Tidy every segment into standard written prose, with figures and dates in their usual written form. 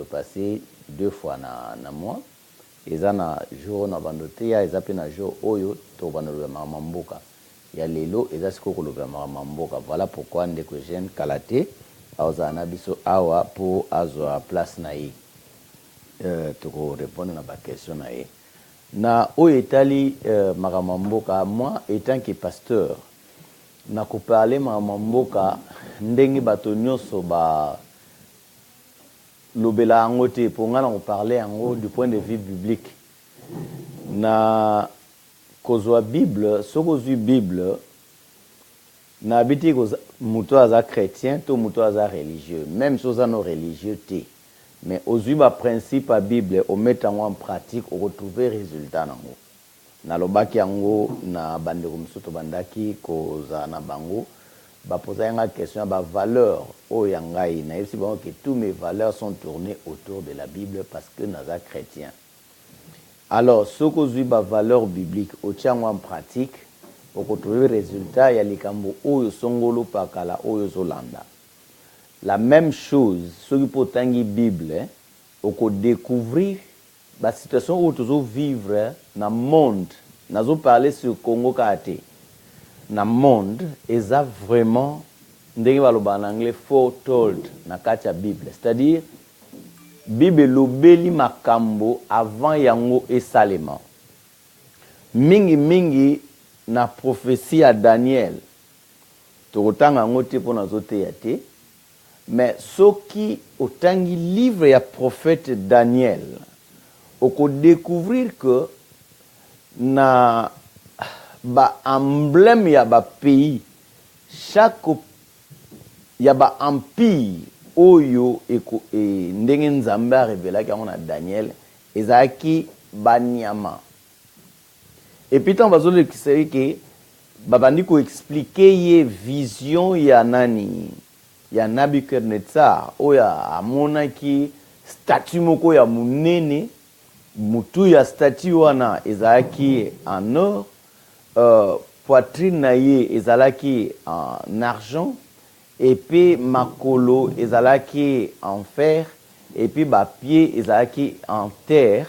passer 2 fois na mois. Eza na jour na bandote ya eza pe na jour oyo to banolo mamboka. Ya lelo eza siko koloba mamboka. Voilà pourquoi ndeko jeune Kalaté aozana biso awa pour azwa place na ye. To répondre na ba question na ye. Na oyo etali makamamboka, moi étant que pasteur na ko parler makamamboka ndenge bato nyonso ba lobela yango te pour nga na ko parler yango du point de vue biblique. Na kozwa Bible, soko zwi Bible na biti ko muto aza chrétien to muto aza religieux, même si oza no religieux te. Mais ozwi ba principe a Bible o mettre en pratique o retrouver résultat nango. Na lobaki yango na bandeko msoto bandaki koza na bango ba poser une question ba valeur o yangai na yesi bon que tous mes valeurs sont tournées autour de la Bible parce que naza chrétien. Alors ce que zui ba valeur biblique o tiango en pratique o retrouver résultat ya likambo oyo songolo pakala oyo zolanda. La même chose ce qui potangi Bible o ko découvrir la situation où tu vivre dans le monde. Nous parler sur Congo Kate. Dans le monde, ils ont vraiment, en anglais, foretold dans la Bible. C'est-à-dire, Bible lobeli makambo avant yango et Salema. Mingi na prophétie à Daniel. Tokotanga ngote pour nazote yate. Mais ce qui otangi livre ya prophète Daniel. On peut découvrir que na ba emblème ya ba pays chaque ya ba empire oyo eko ndenge nzambe a révélé ka na Daniel ezaki banyama et puis tant bazole kiseri ke babandi ko expliquer ye vision ya nani ya Nabucodonosor oya amona ki statue moko ya munene mutu ya statue wana ezalaki en or, poitrine na ye ezalaki en argent, et puis makolo ezalaki en fer, et puis ba pied ezalaki en terre,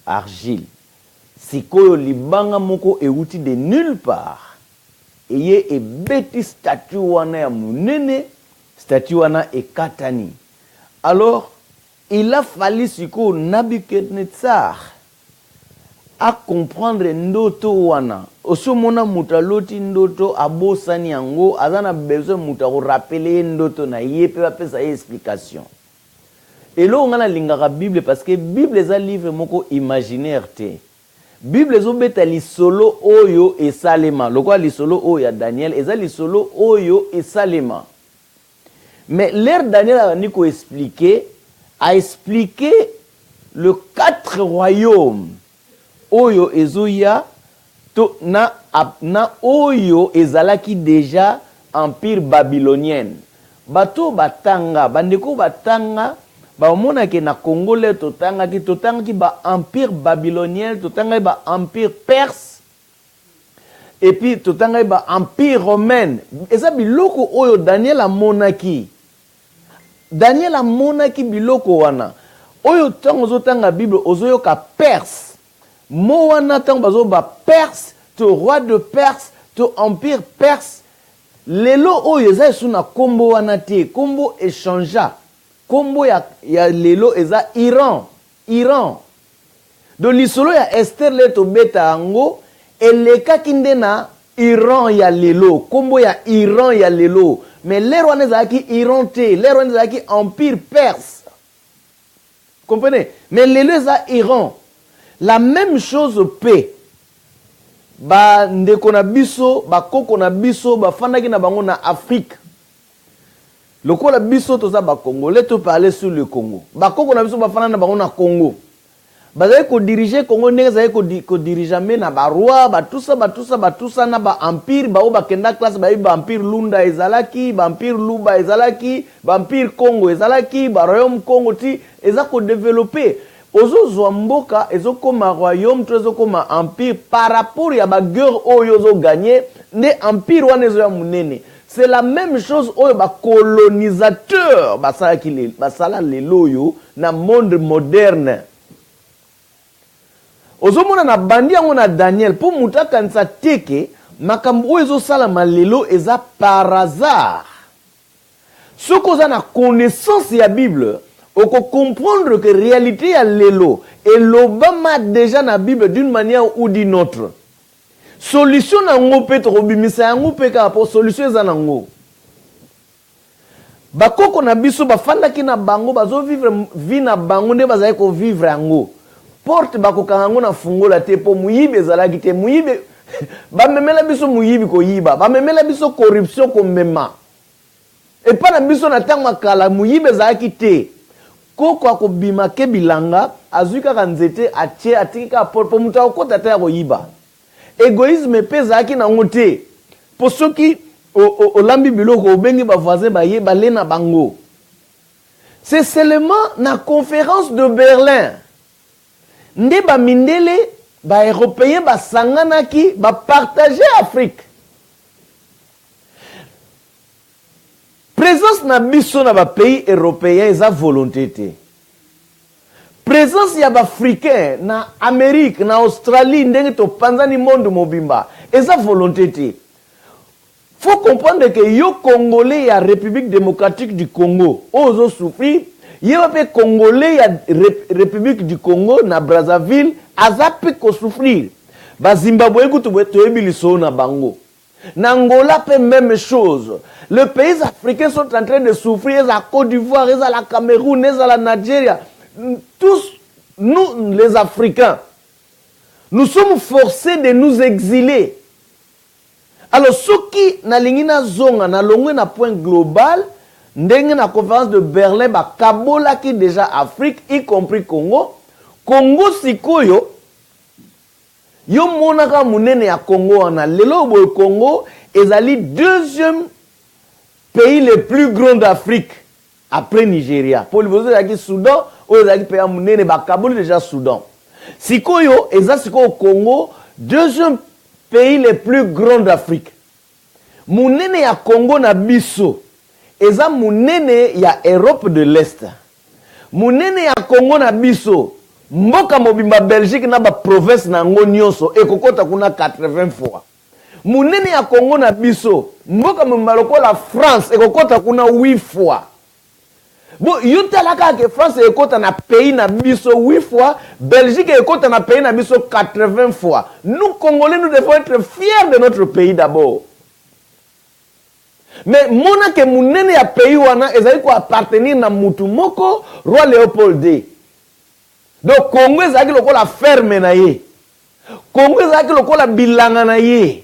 argile. Sikoyo libanga moko euti de nulle part, eye ebeti statue wana ya munene, statue wana ekatani. Alors il a fallu siko Nabucodonosor à comprendre ndoto wana. Oso mona mutaloti ndoto abosani yango azana besoin muta ko rappeler ndoto na yepe ba pesa explication. Et là on a lingaka Bible parce que Bible est un livre moko imaginaire te. Bible zo beta li solo oyo e salema. Lokwa li solo oyo ya Daniel eza li solo oyo e salema. Mais l'air Daniel a niko expliquer a expliqué le 4 royaumes oyo ezoya to na oyo ezalaki déjà empire babylonien. Bato batanga bandeko batanga ba mona ke na Congo le totanga ki ba empire babylonien, totanga ba empire perse et puis totanga ba empire romain. Eza biloko oyo Daniel a monaki. Daniel a monaki biloko wana. Oyo tango zotanga Bible ozoyo ka Perse. Mo wana tango bazo ba Perse, to roi de Perse, to empire Perse. Lelo oyo eza suna kombo wana te, kombo échangea. Kombo ya lelo eza Iran. Do lisolo ya Esther le to beta ango eleka kindena Iran ya lelo, kombo ya Iran ya lelo. Mais l'air on est Iran te, l'air on est empire perse. Comprenez? Mais les Iran. La même chose peut. Ba ndeko na biso, ba koko na biso, ba fandaki na bango na Afrique. Loko la biso to za ba Congo, to parler sur le Congo. Ba koko na biso ba fandaki na bango na Congo. Bazaye ko diriger Congo ndenge zaye ko diriger me na ba roi, ba tusa na ba empire, ba o ba kenda classe ba empire Lunda ezalaki, ba empire Luba ezalaki, ba empire Congo ezalaki, ba royaume Congo ti ezako développer. Ozo zwamboka ezokoma royaume to ezokoma empire par rapport ya ba guerre oyo zo gagner, nde empire wana ezo ya munene. C'est la même chose aux colonisateurs basala lelo yo na monde moderne. Ozomona na bandi yango na Daniel pour muta kanisa teke makambo ezo sala malelo eza par hasard. Ce qu'on a la connaissance de la Bible, on peut comprendre que la réalité est lelo et l'Obama déjà dans la Bible d'une manière ou d'une autre. Solution na ngo peut-être obimisa ngo pe ka pour solution za na ngo. Bakoko na biso bafanda ki na bango bazo vivre vie na bango nde bazali ko vivre yango. Porte bakoka ngo na fungola te po muyibe ezalaki te muyibe bamemela biso muyibi ko yiba bamemela biso corruption ko mema. Et pas na biso na tango makala muyibe ezalaki te. Koko akobima ke bilanga azuka kanzete atie atika porte po muta okota te ko yiba. Égoïsme pesa ki na ngote pour ceux qui au lambi biloko obengi ba voisin ba ye ba lena bango. C'est seulement na conférence de Berlin nde ba mindele ba européen ba sangana ki ba partager Afrique. Présence na biso na ba pays européens eza volonté te. Présence ya Africain na Amérique, na Australie, ndenge to panzani monde mobimba. Eza volonté te. Faut comprendre que yo Congolais ya République démocratique du Congo, ozo souffrir, yo pe Congolais ya République du Congo na Brazzaville, azape ko souffrir. Ba Zimbabwe kutu to ebiliso na bango. Na Angola pe même chose. Les pays africains sont en train de souffrir, la Côte d'Ivoire, la Cameroun, la Nigeria. Tous, nous les Africains, nous sommes forcés de nous exiler. Alors, ceux qui na lingina zonga na longwe na point global, ndenge na conférence de Berlin ba kabola ki déjà Afrique, y compris Congo, Congo sikoyo, yo monaka munene ya Congo na lelo boy Congo, ezali deuxième pays le plus grand d'Afrique après Nigeria. Pour le dire qui Soudan, ou ezali pays munene ba Kaboul déjà Soudan. Sikoyo eza sikoyo Congo, deuxième pays le plus grand d'Afrique. Munene ya Congo na biso, eza munene ya Europe de l'Est. Munene ya Congo na biso, mboka mobimba Belgique na ba province na ngo nyonso ekokota kuna 80 fois. Munene ya Congo na biso, mboka mobimba lokola France ekokota kuna 8 fois. Bon, yutalaka que France ekota na pays na biso 8 fois, Belgique ekota na pays na biso 80 fois. Nous Congolais, nous devons être fiers de notre pays d'abord. Mais mona ke munene ya pays wana ezali ko appartenir na mutu moko roi Léopold II. Donc Congo ezali lokola ferme na ye. Congo ezali lokola bilanga na ye.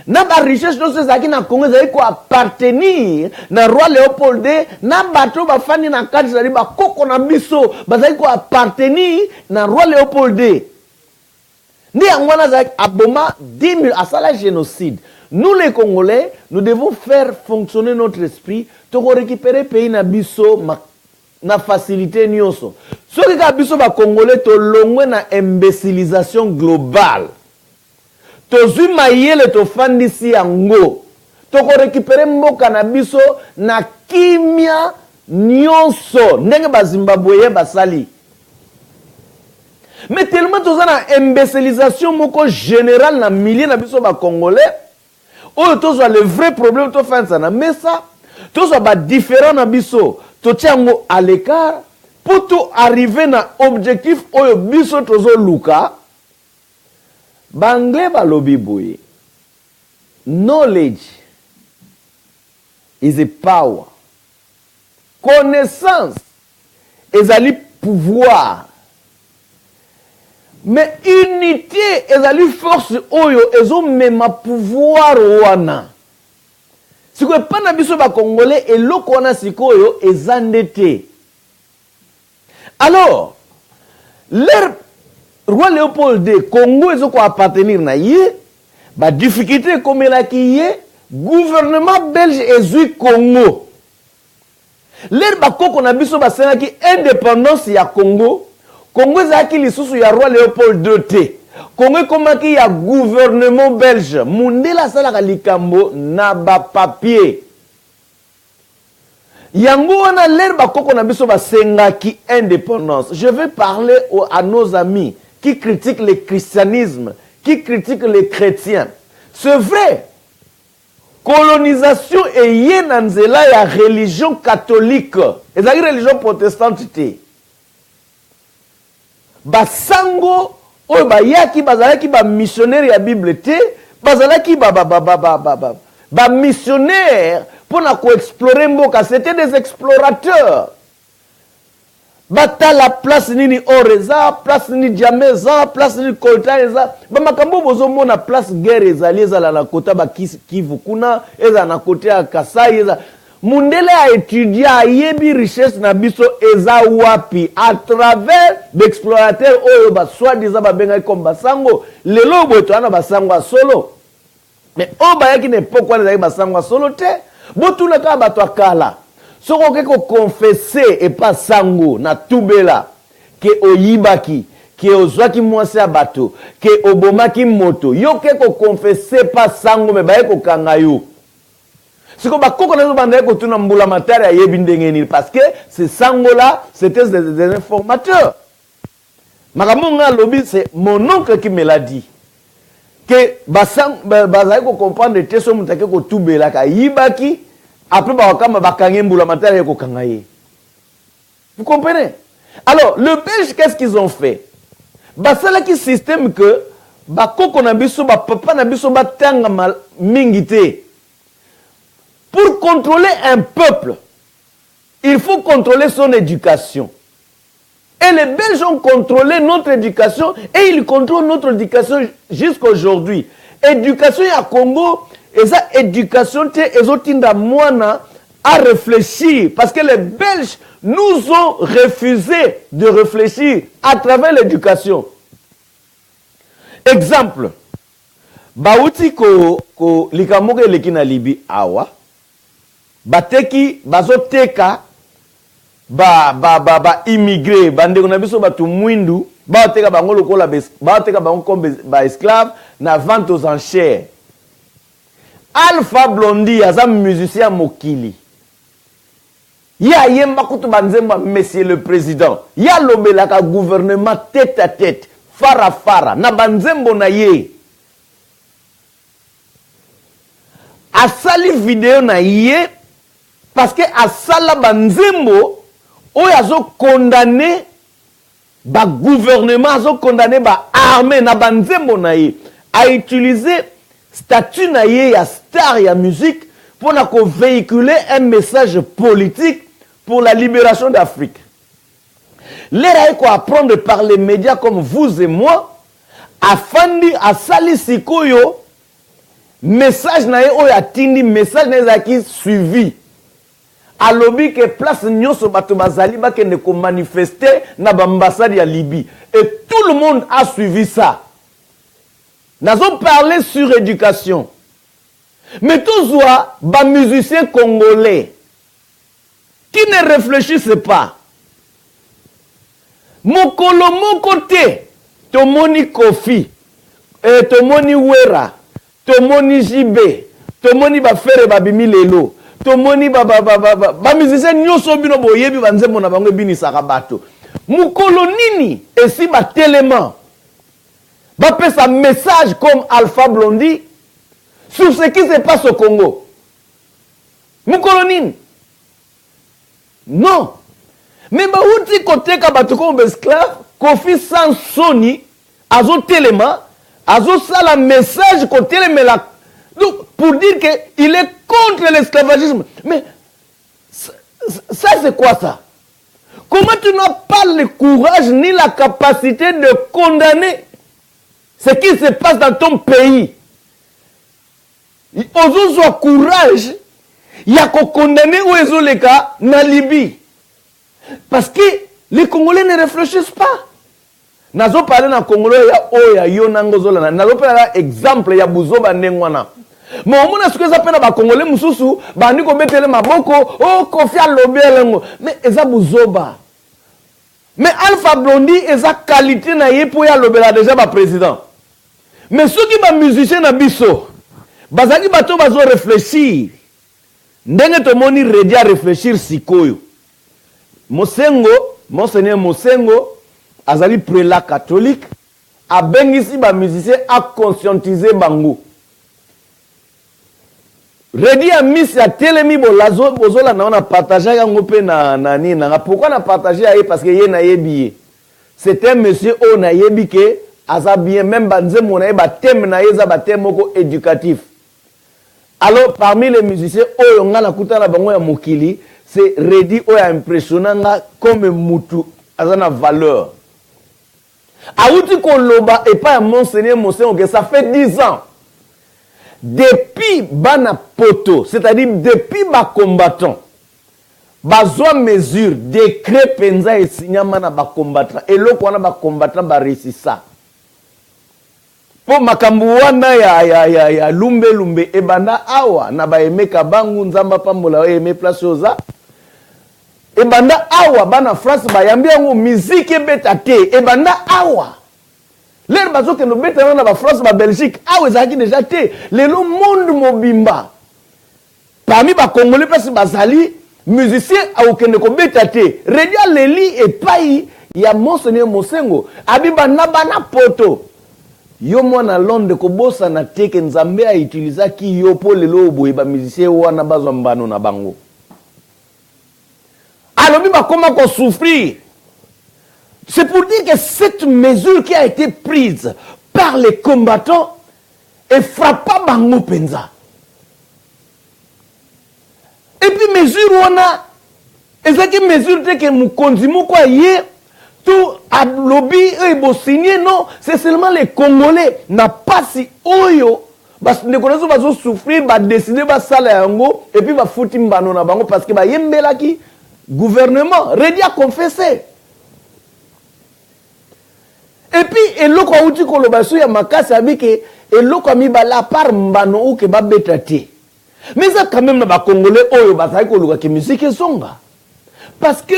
Na ba richesse no ezali na Congo ezali ko appartenir na roi Léopold II, na bato ba fani na kati ezali ba koko na biso bazali ko appartenir na roi Léopold II. Ndi angwana ezali aboma 10 000 asala génocide. Nous les Congolais, nous devons faire fonctionner notre esprit pour récupérer le pays na biso na facilité nyonso. Ce qui ka biso ba Congolais to longwe na imbécilisation globale. To zuma yele to fandisi yango. To ko récupérer mboka na biso na kimia nyonso. Ndenge ba Zimbabwe ba sali. Mais tellement to za na imbécilisation moko générale na milliers na biso ba Congolais. Oh, to soit le vrai problème to faire ça na mais ça to soit ba différent na biso to tiango à l'écart pour tout arriver na objectif oyo biso tozo luka bangle ba lobi boye. Knowledge is a power. Connaissance ezali pouvoir. Mais unité ezali force oyo ezo mema pouvoir wana. Siko pa na biso ba Congolais eloko wana sikoyo ezandete. Alors, leur roi Léopold II Congo ezo ko appartenir na ye, ba difficulté comme la ki ye, gouvernement belge ezui Congo. Leur ba koko na biso ba senaki indépendance ya Congo. Congo ezaki lisusu ya roi Léopold II te. Congo komaki ya gouvernement belge. Mundela salaka likambo na ba papier. Yango wana ler bakoko na biso basengaki indépendance. Je vais parler à nos amis qui critiquent le christianisme, qui critiquent les chrétiens. C'est vrai. Colonisation et yenanzela ya religion catholique. Et la religion protestante te. Basango oyo bayaki bazalaki ba missionnaire ya Bible te, bazalaki ba missionnaire pour na ko explorer mboka, c'était des explorateurs. Bata la place nini Oreza, place nini Djameza, place nini Koltaeza, ba makambo bozo mona place guerre ezali ezala na kota ba Kivu kuna, eza na kote ya Kasai eza. Mundele a étudié a yebi richesse na biso eza wapi à travers d'explorateurs oyo ba soi-disant ba benga comme basango lelo boto ana basango solo. Mais o ba yaki ne pourquoi les basango solo te, botuna ka bato akala. Soko ke ko confesser et pas sango na tubela ke oyibaki ke ozwaki mwasi ya bato ke obomaki moto yo ke ko confesser pas sango me ba ko kanga yo. Siko bakoko na banda ko tuna mbula matari ya yebi ndengeni parce que ces sango là c'était des informateurs. Makamonga lobby c'est mon oncle qui me l'a dit que basang bazai ko comprendre te so mutake ko tubela ka yibaki. Après, vous comprenez? Alors, le Belge, qu'est-ce qu'ils ont fait? C'est là qui système que pour contrôler un peuple, il faut contrôler son éducation. Et les Belges ont contrôlé notre éducation et ils contrôlent notre éducation jusqu'à aujourd'hui. Éducation à Congo. Et ça, éducation, à réfléchir. Parce que les Belges nous ont refusé de réfléchir à travers l'éducation. Exemple. Bauti ko likamoke lekina Libi awa. Bateki bazoteka immigré bande kona biso batu mwindu bateka bango lokola bateka bango comme ba esclave na vente aux enchères. Alpha Blondy, un musicien mokili. Ya yemba kutu banzemba monsieur le président. Ya lobelaka gouvernement tête à tête, fara na banzembo na ye. Asali vidéo na ye parce que asala banzembo oyazo condamné ba gouvernement azo condamné ba armée na banzembo na ye a utilisé statut na ye ya star ya musique pour véhiculer un message politique pour la libération d'Afrique. L'air à apprendre par les médias comme vous et moi, afandi asali sikoyo message na ye oyo atindi message na ezaki suivi. Alobi que place nyonso bato bazali bakende ko manifester na ambassade ya Libye et tout le monde a suivi ça. Nous avons parlé sur éducation. Mais tous les musiciens congolais qui ne réfléchissent pas. Mokolo mokote, tomoni Kofi, tomoni Wera, tomoni JB, tomoni Bafere Babimi Lelo, tomoni ba musiciens nyoso bino boyebi banzembo na bango bini sakabato. Mokolo nini esi ba télément. Bapé sa message comme Alpha Blondy sur ce qui se passe au Congo. Moukolonine. Non. Mais baouti côté kabato comme esclave, Kofi sans Sony, azo téléma, azo ça la message côté les la. Donc pour dire que il est contre l'esclavagisme. Mais ça c'est quoi ça? Comment tu n'as pas le courage ni la capacité de condamner ce qui se passe dans ton pays? Ozo soit courage, il y a qu'on condamner ou les cas na Libye. Parce que les Congolais ne réfléchissent pas. Nazo parler na Congolais ya oya yo nangozola. Nazo parler exemple ya buzoba ndengwana. Mais au moins ce que ça peine ba Congolais mususu bandi ko betele maboko o Kofi alobi elengo. Mais eza buzoba. Mais Alpha Blondy est sa qualité na ye pour y aller déjà ba président. Mais ceux qui ba musicien na biso, bazaki bato bazo réfléchir. Ndenge to moni ready à réfléchir sikoyo. Mosengo, Monseigneur Mosengo, azali prélat catholique, a bengisi ba musicien a conscientiser bango. Ready à miss ya telemi bolazo bozola na on partager yango pe na nani na pourquoi na partager aye parce que ye na yebi. C'est un monsieur o na yebi ke aza bien même banze mona ba thème na yeza ba thème moko éducatif. Alors parmi les musiciens oyo ngala kutana bango ya mokili, c'est Ready o ya impressionnant comme mutu azana valeur. Aouti koloba et pas Monseigneur Mosengo que ça fait 10 ans. Depuis bana poto, c'est-à-dire depuis ba combattant, bazwa mesure, décret penza et signama na ba combattant, et l'autre wana ba combattant ba réussissa. Pour makambu wana ya lumbe e banda awa na ba emeka bangu nzamba pambola eme place oza. E banda awa bana France ba yambi yango musique beta te e banda awa. L'air bazo que nous mettons dans la France, la Belgique, ah ouais, ça qui déjà été. Le monde mobimba. Parmi les Congolais, parce que bazali, musiciens, à aucun ne combatté. Redia Leli et Paï, il y a Monseigneur Mosengo. Abiba Nabana Poto. Yo moi na Londres, Kobosa na teke Nzambe a utilisé qui yo pour le lobo et ba musicien wana bazambano na bango. Alors, biba comment qu'on souffrir? C'est pour dire que cette mesure qui a été prise par les combattants est frappant Bango Penza. Et puis mesure on a, et c'est que mesure que nous continuons quoi hier, tout à lobby et bon signé non, c'est seulement les Congolais n'a pas si oyo, parce que les Congolais vont souffrir, va décider va saler yango et puis va foutre mbano na bango parce que va yembela qui gouvernement ready à confesser. Et puis, et l'autre a dit que le ya makasi a dit que et l'autre a mis la part mbano ou que ba betate. Mais ça quand même na ba congolais oyo ba sai ko luka ke musique songa. Parce que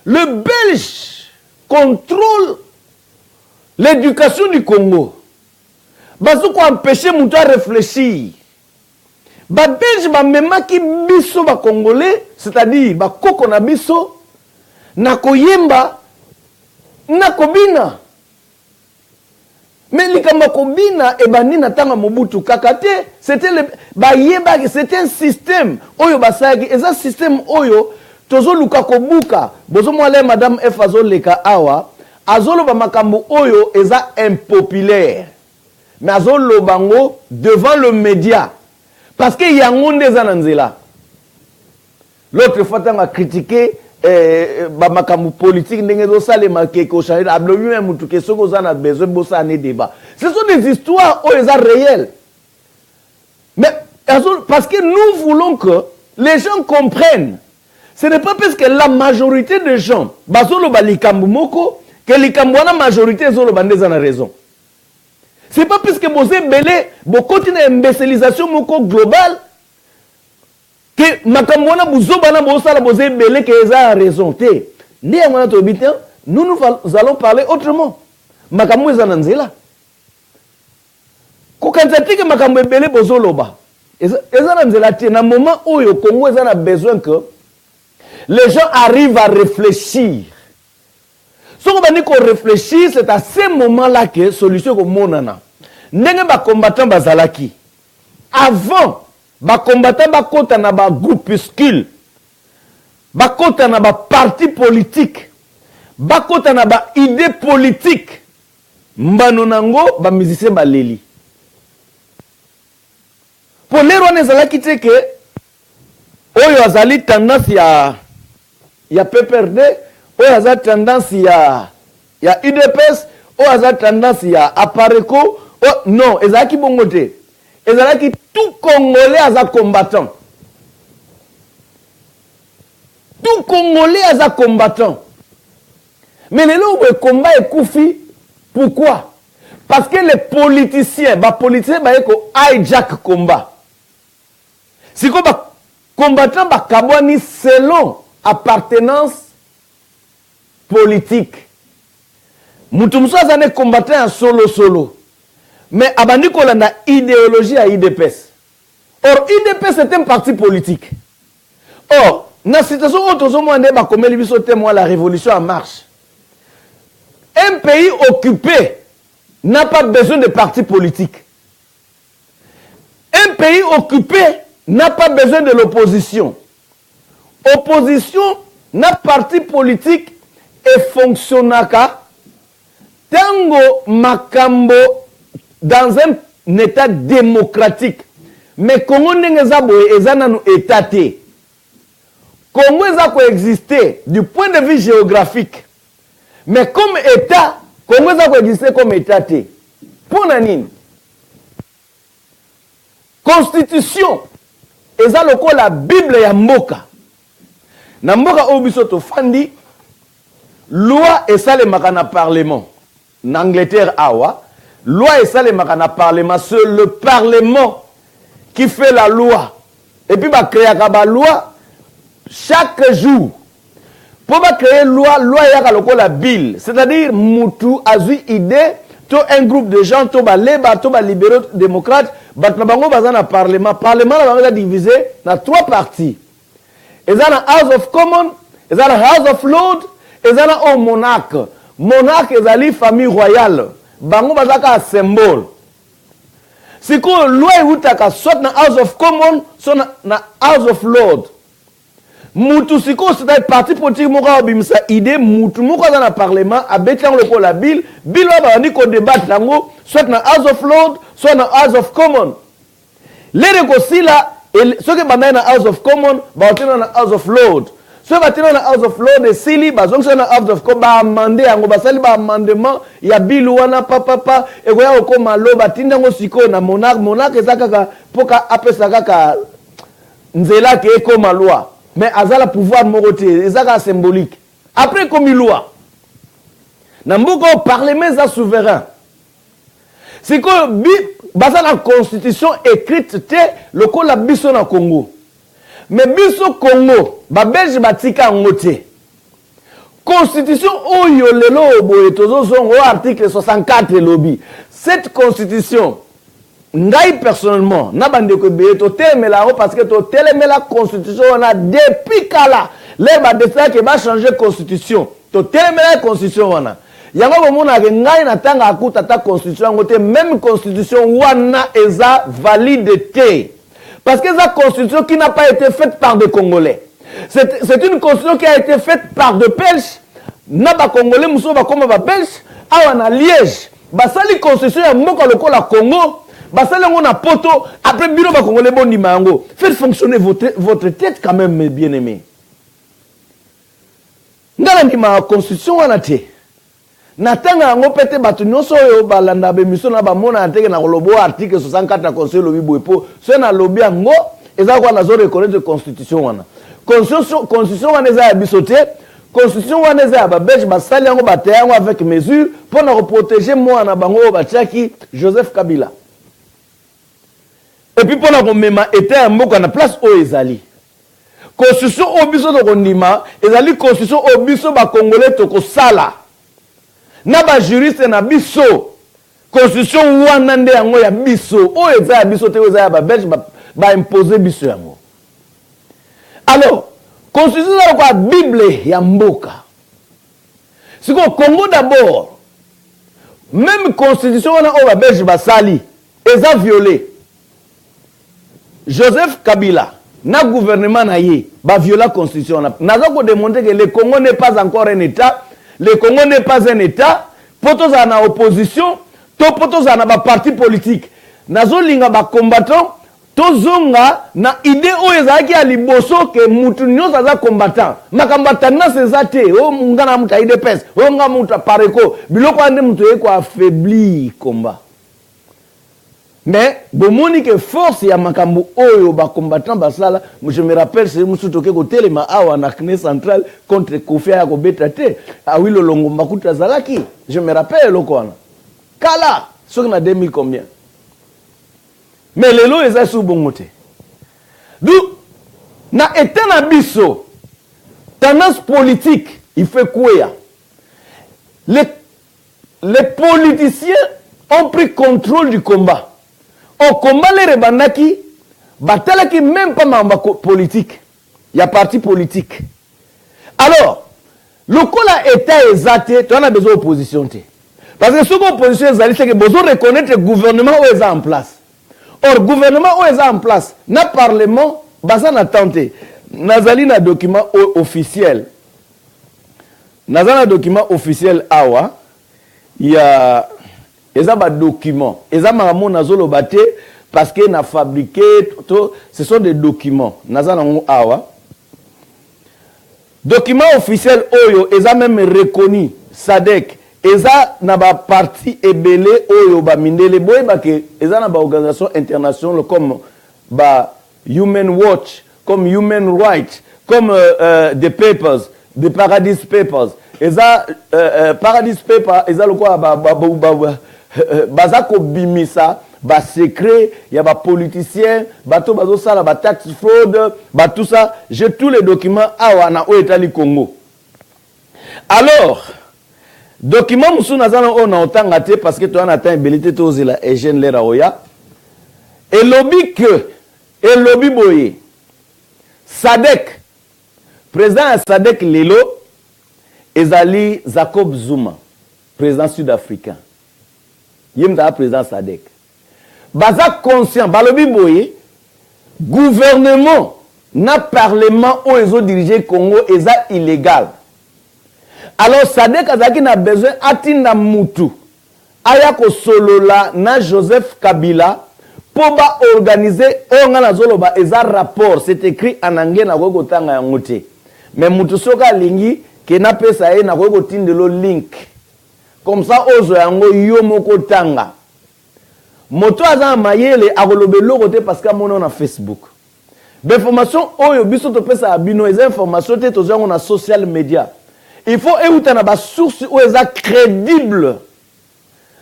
le Belge contrôle l'éducation du Congo. Bazo ko empêcher mutu à réfléchir. Ba Belge ba mema ki biso ba congolais, c'est-à-dire ba koko na biso na koyemba na kobina. Mais likamba kobina e bani na tanga mobutu kakate c'était le bayeba c'était un système oyo basaki et ça système oyo tozo luka kobuka bozo mwale madame F azoleka awa azolo ba makambo oyo eza impopulaire mais azolo bango devant le média parce que yango ndeza na nzela l'autre fois tanga critiquer makambu politique ndenge zo salema ke ko changer ablomi même tout que ce qu'on a besoin bossa ne débat ce sont des histoires réelles mais parce que nous voulons que les gens comprennent ce n'est pas parce que la majorité des gens bazolo balikambu moko que likambu na majorité zolo bandeza na raison c'est pas parce que bozé belé bo continue imbécilisation moko globale que makambona buzobana bosala bozé belé que eza raison té ndi ngona to bitin nous allons parler autrement makambo eza na nzela ko kanzati que makambo belé bozoloba eza na nzela té na moment oyo Congo eza na besoin que les gens arrivent à réfléchir. Si on réfléchir, c'est à ce moment-là que la solution est monana. Ndenge ba combattant bazalaki. Avant, ba combattant ba kota na ba groupuscule, ba kota na ba parti politique, ba kota na ba idée politique. Mbano nango ba musicien ba leli. Pour les rois nezalaki te que oyo azali tendance ya PPRD, oyo azali tendance ya UDPS, oyo azali tendance ya Apareco, non, ezalaki bongo te. Ezalaki tout Congolais aza combattant. Tout Congolais aza combattant. Mais le combat est koufi. Pourquoi? Parce que les politiciens, ko hijack combat. Si ko combattant ba kabwani selon appartenance politique. Moutoumso a combattu un solo. Mais abandi kolanda idéologie à IDPS. Or, IDPS est un parti politique. Or, dans la situation où nous avons comme la révolution en marche, un pays occupé n'a pas besoin de parti politique. Un pays occupé n'a pas besoin de l'opposition. Opposition n'a parti politique et fonctionnaka tango makambo dans un état démocratique. Mais Congo n'est état té. Congo a coexisté du point de vue géographique. Mais comme état, Congo a coexisté comme état té. Pour nanine. Constitution. Et ça la Bible ya mboka. Na mboka obisoto fandi loi et ça le makana parlement. En Angleterre awa, loi et ça le makana parlement, c'est le parlement qui fait la loi. Et puis bah créer la loi chaque jour. Pour bah créer loi y a la bill, c'est-à-dire mutu azu idée to un groupe de gens to ba leba to ba libéraux démocrates bat na bango bazana parlement la divisé dans 3 parties. Et ça na House of Commons, et ça na House of Lords, et ça na monarque. Monarque ezali famille royale. Bango bazaka symbole. Si ko loi utaka soit na House of Commons, soit na House of Lords. Mutu siko c'est parti politique moka obimisa idée mutu moko dans le parlement a betan le la bill wa ba ko débattre nango soit na House of Lords, soit na House of Commons. Les ko là ceux qui banda na House of Commons ba otena na House of Lords. Ceux qui battent na House of Lords et sili ba zonk na House of Commons ba amender yango ba sali ba amendement ya bill wana papa e ko ya ko maloba tinda ngo siko na monarque ezaka poka apesa kaka nzela ke ko maloi. Mais azala pouvoir moroté, ezaka symbolique. Après comme loi. Nambuko parlement za souverain. C'est que basa la constitution écrite te le ko la biso na Congo. Mais biso Congo, ba belge batika ngote. Constitution oyo lelo boye tozo zongo article 64 lobby. Cette constitution Ndaï personnellement, n'a pas de que to telemela parce que to telemela constitution on a depuis kala les ba de faire que va changer constitution. To telemela constitution wana. Yango bomona ke ngai na tanga akuta ta constitution ngote même constitution wana eza validité. Parce que la constitution qui n'a pas été faite par des Congolais. C'est une constitution qui a été faite par des Belges. Na ba Congolais muso ba comme ba Belge, awana Liège. Ba sali constitution ya moko lokola Congo. Basale on a poto après biro ba congolais bondi mango. Faites fonctionner votre tête quand même mes bien-aimés. Ngala ndi ma constitution wana te. Natanga ngo pete batu nyonso yo balanda be miso na ba mona ateke na lobo article 64 na conseil lobi boepo. So na lobi ngo eza kwa na zo reconnaître constitution wana. Constitution wana eza ya bisote. Constitution wana eza ya ba belge basali ngo bateyango avec mesure pour na protéger moi na bango batiaki Joseph Kabila. Et puis, pendant qu'on m'a été un mot qu'on a place au Ezali. Constitution au biso de Rondima, Ezali constitution au biso ba Congolais toko sala. Na ba juriste na biso. Constitution wanande yango ya biso. O Ezali biso te Ezali ba belge ba imposer biso yango. Alors, constitution na quoi Bible ya mboka. C'est quoi Congo d'abord. Même constitution wana o ba belge ba sali, eza violé. Joseph Kabila, na gouvernement na ye, ba viola constitution. Nazo ko démontrer que le Congo n'est pas encore un État, le Congo n'est pas un État, potos na opposition, to potos na ba parti politique. Nazo linga ba combattant, to zonga na idée o ezaki a liboso que mutu nyonso za combattant. Makambata na sezate, o ngana muta IDPS, o ngana muta pareko, biloko ande mutu eko affaibli combat. Mais, bomoni que force ya makambo oyo ba combattant basala, je me rappelle c'est musuto ke ko telema awa na CNE central contre Kofi ya ko betate, a wilo longo makuta zalaki, je me rappelle lokwana. Kala, sur na 2000 combien. Mais lelo eza sou bongote. D'où na etana biso tendance politique, il fait quoi? les politiciens ont pris contrôle du combat. Au combat, les rebandaki, batalaki même pas mamba politique. Il y a parti politique. Alors, le cas État exact, tu as besoin d'opposition. Parce que ce que l'opposition est, c'est que besoin de reconnaître le gouvernement où est en place. Or, le gouvernement où est en place, le Parlement, baza na tenté. Nazali na document officiel. Nazali na document officiel awa. Il y a des documents. Ils ont parce qu'ils ont fabriqué. Ce sont des documents. Nazali awa. Document officiel oyo, ils ont même reconnu SADC. Ils ont parti ebele oyo ba mindele boy ba ke ils ont ba organisation internationale comme ba Human Watch, comme Human Rights, comme The Papers, The Paradise Papers. Ils ont Paradise Papers, ils ont le quoi bazako bimisa ba secret, il y a ba politiciens, bato bazo sala ba tax fraud, ba tout ça, j'ai tous les documents awana o État du Congo. Alors, document musu nazana on a autant gâté parce que tu as atteint abilité to zela Eugène Leraoya. Et lobby que et lobby boye. SADC président SADC Lelo ezali Jacob Zuma, président sud-africain. Yemda président SADC. Baza conscient, balobi boye, gouvernement, na parlement où ils ont dirigé Congo, est illégal. Alors SADC azaki na besoin atina mutu. Ayako solola na Joseph Kabila pour organiser on a zoloba eza rapport, c'est écrit en anglais na ko tanga yangote. Mais mutu soka lingi ke na pesa e na ko tindelo link. Comme ça ozo yango yo moko tanga. Moto aza mayele akolobe lokote parce que mono na Facebook. D'information oyo biso to pesa abino les informations te to zango na social media. Il faut écouter na ba source ou eza crédible.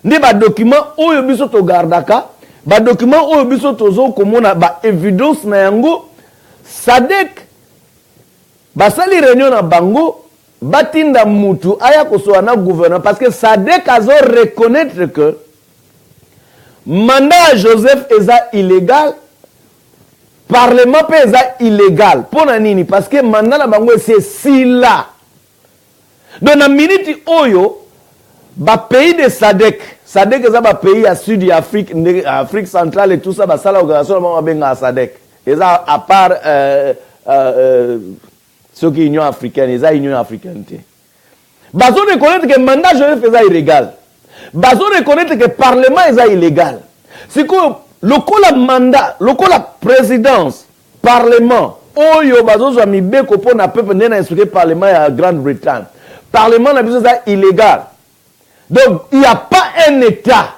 Ndi ba document oyo biso to gardaka, ba document oyo biso to zo komona ba évidence na yango SADC ba sali réunion na bango batinda mutu aya kosoa na gouvernement parce que SADC azo reconnaître que mandat Joseph est illégal, parlement est illégal. Pour nini parce que mandat la bango c'est si là. Dans la minute oyo, ba pays de SADC est un pays à sud d'Afrique, Afrique centrale et tout ça, ba sala organisation ba benga SADC. Et ça à part ce qui est Union africaine, et Union africaine. Bazo reconnaître que mandat Joseph est illégal. Bazo reconnaître que le Parlement est illégal. C'est que le mandat, le présidence, Parlement, oyo bazo zo mi beko po na peuple na expliquer Parlement à Grande-Bretagne. Parlement na biso est illégal. Donc il n'y a pas un État.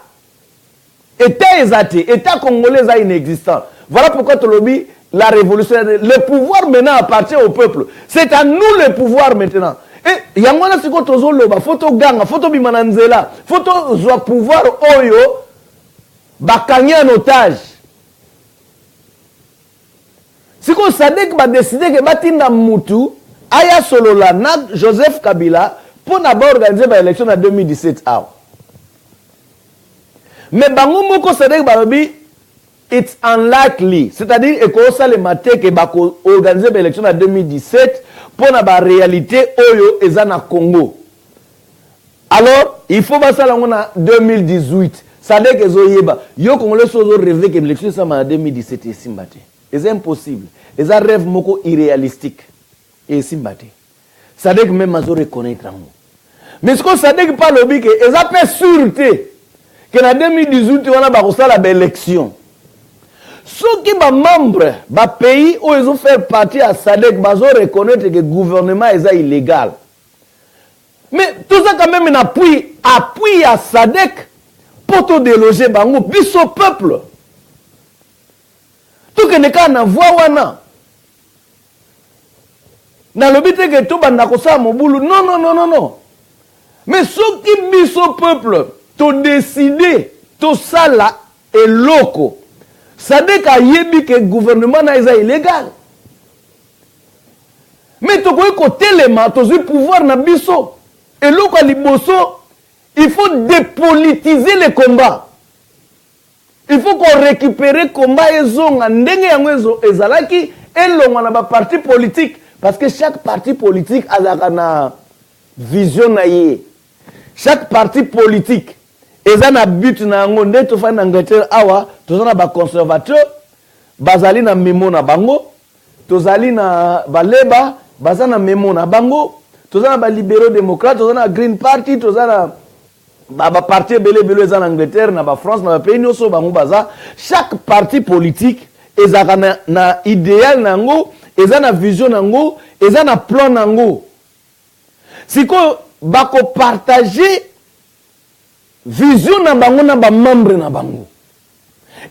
État exaté, État congolais est inexistant. Voilà pourquoi tu lobby la révolution, le pouvoir maintenant appartient au peuple. C'est à nous le pouvoir maintenant. Et yangwana siko tozo loba photo ganga photo bimananzela photo zwa pouvoir oyo bakanya en otage siko SADC ba décider que batinda mutu aya solola na Joseph Kabila pour na ba organiser ba élection en 2017 aw mais bango moko SADC ba lobi it's unlikely, c'est-à-dire que ça le matin que ba organiser ba élection en 2017 pour la réalité oyo ezana Congo. Alors, il faut passer en 2018. Ça dit que zoyeba. Yo Congolais sont rêvé que l'élection ça en 2017 et simbate. C'est impossible. C'est un rêve moko irréalistique et simbate. Ça dit que même mazo reconnaître en mais ce que ça dit que pas lobby que eza pas sûreté que en 2018 on a ba kosala ba élection. Ceux qui sont membres du pays où ils ont fait partie à SADC, ils ont reconnaître que le gouvernement est illégal. Mais tout ça quand même un appui à SADC pour te déloger bango biso peuple. Tout que ne ka na voix wana. Na lobité que tout banda ko sa mobulu non. Mais ceux qui biso peuple te décider tout ça là est loco. SADC a yebi que le gouvernement est illégal. Mais tu as côté les mains, tu as pouvoir na biso. Et l'autre liboso, il faut dépolitiser les combats. Il faut qu'on récupère les combats et zonga ndenge yango ezalaki elonga na ba parti politique parce que chaque parti politique a une vision na ye. Chaque parti politique eza na but na yango nde to fa na Angleterre awa tozana ba conservateur bazali na memo na bango tozali na baleba bazana memo na bango tozana ba libéraux démocrates tozana Green Party tozana ba parti belé eza na Angleterre na ba France na ba pays nyonso bango baza chaque parti politique ezaka na idéal nango eza na vision nango eza na plan nango siko bako partager vision na bango na ba membre na bango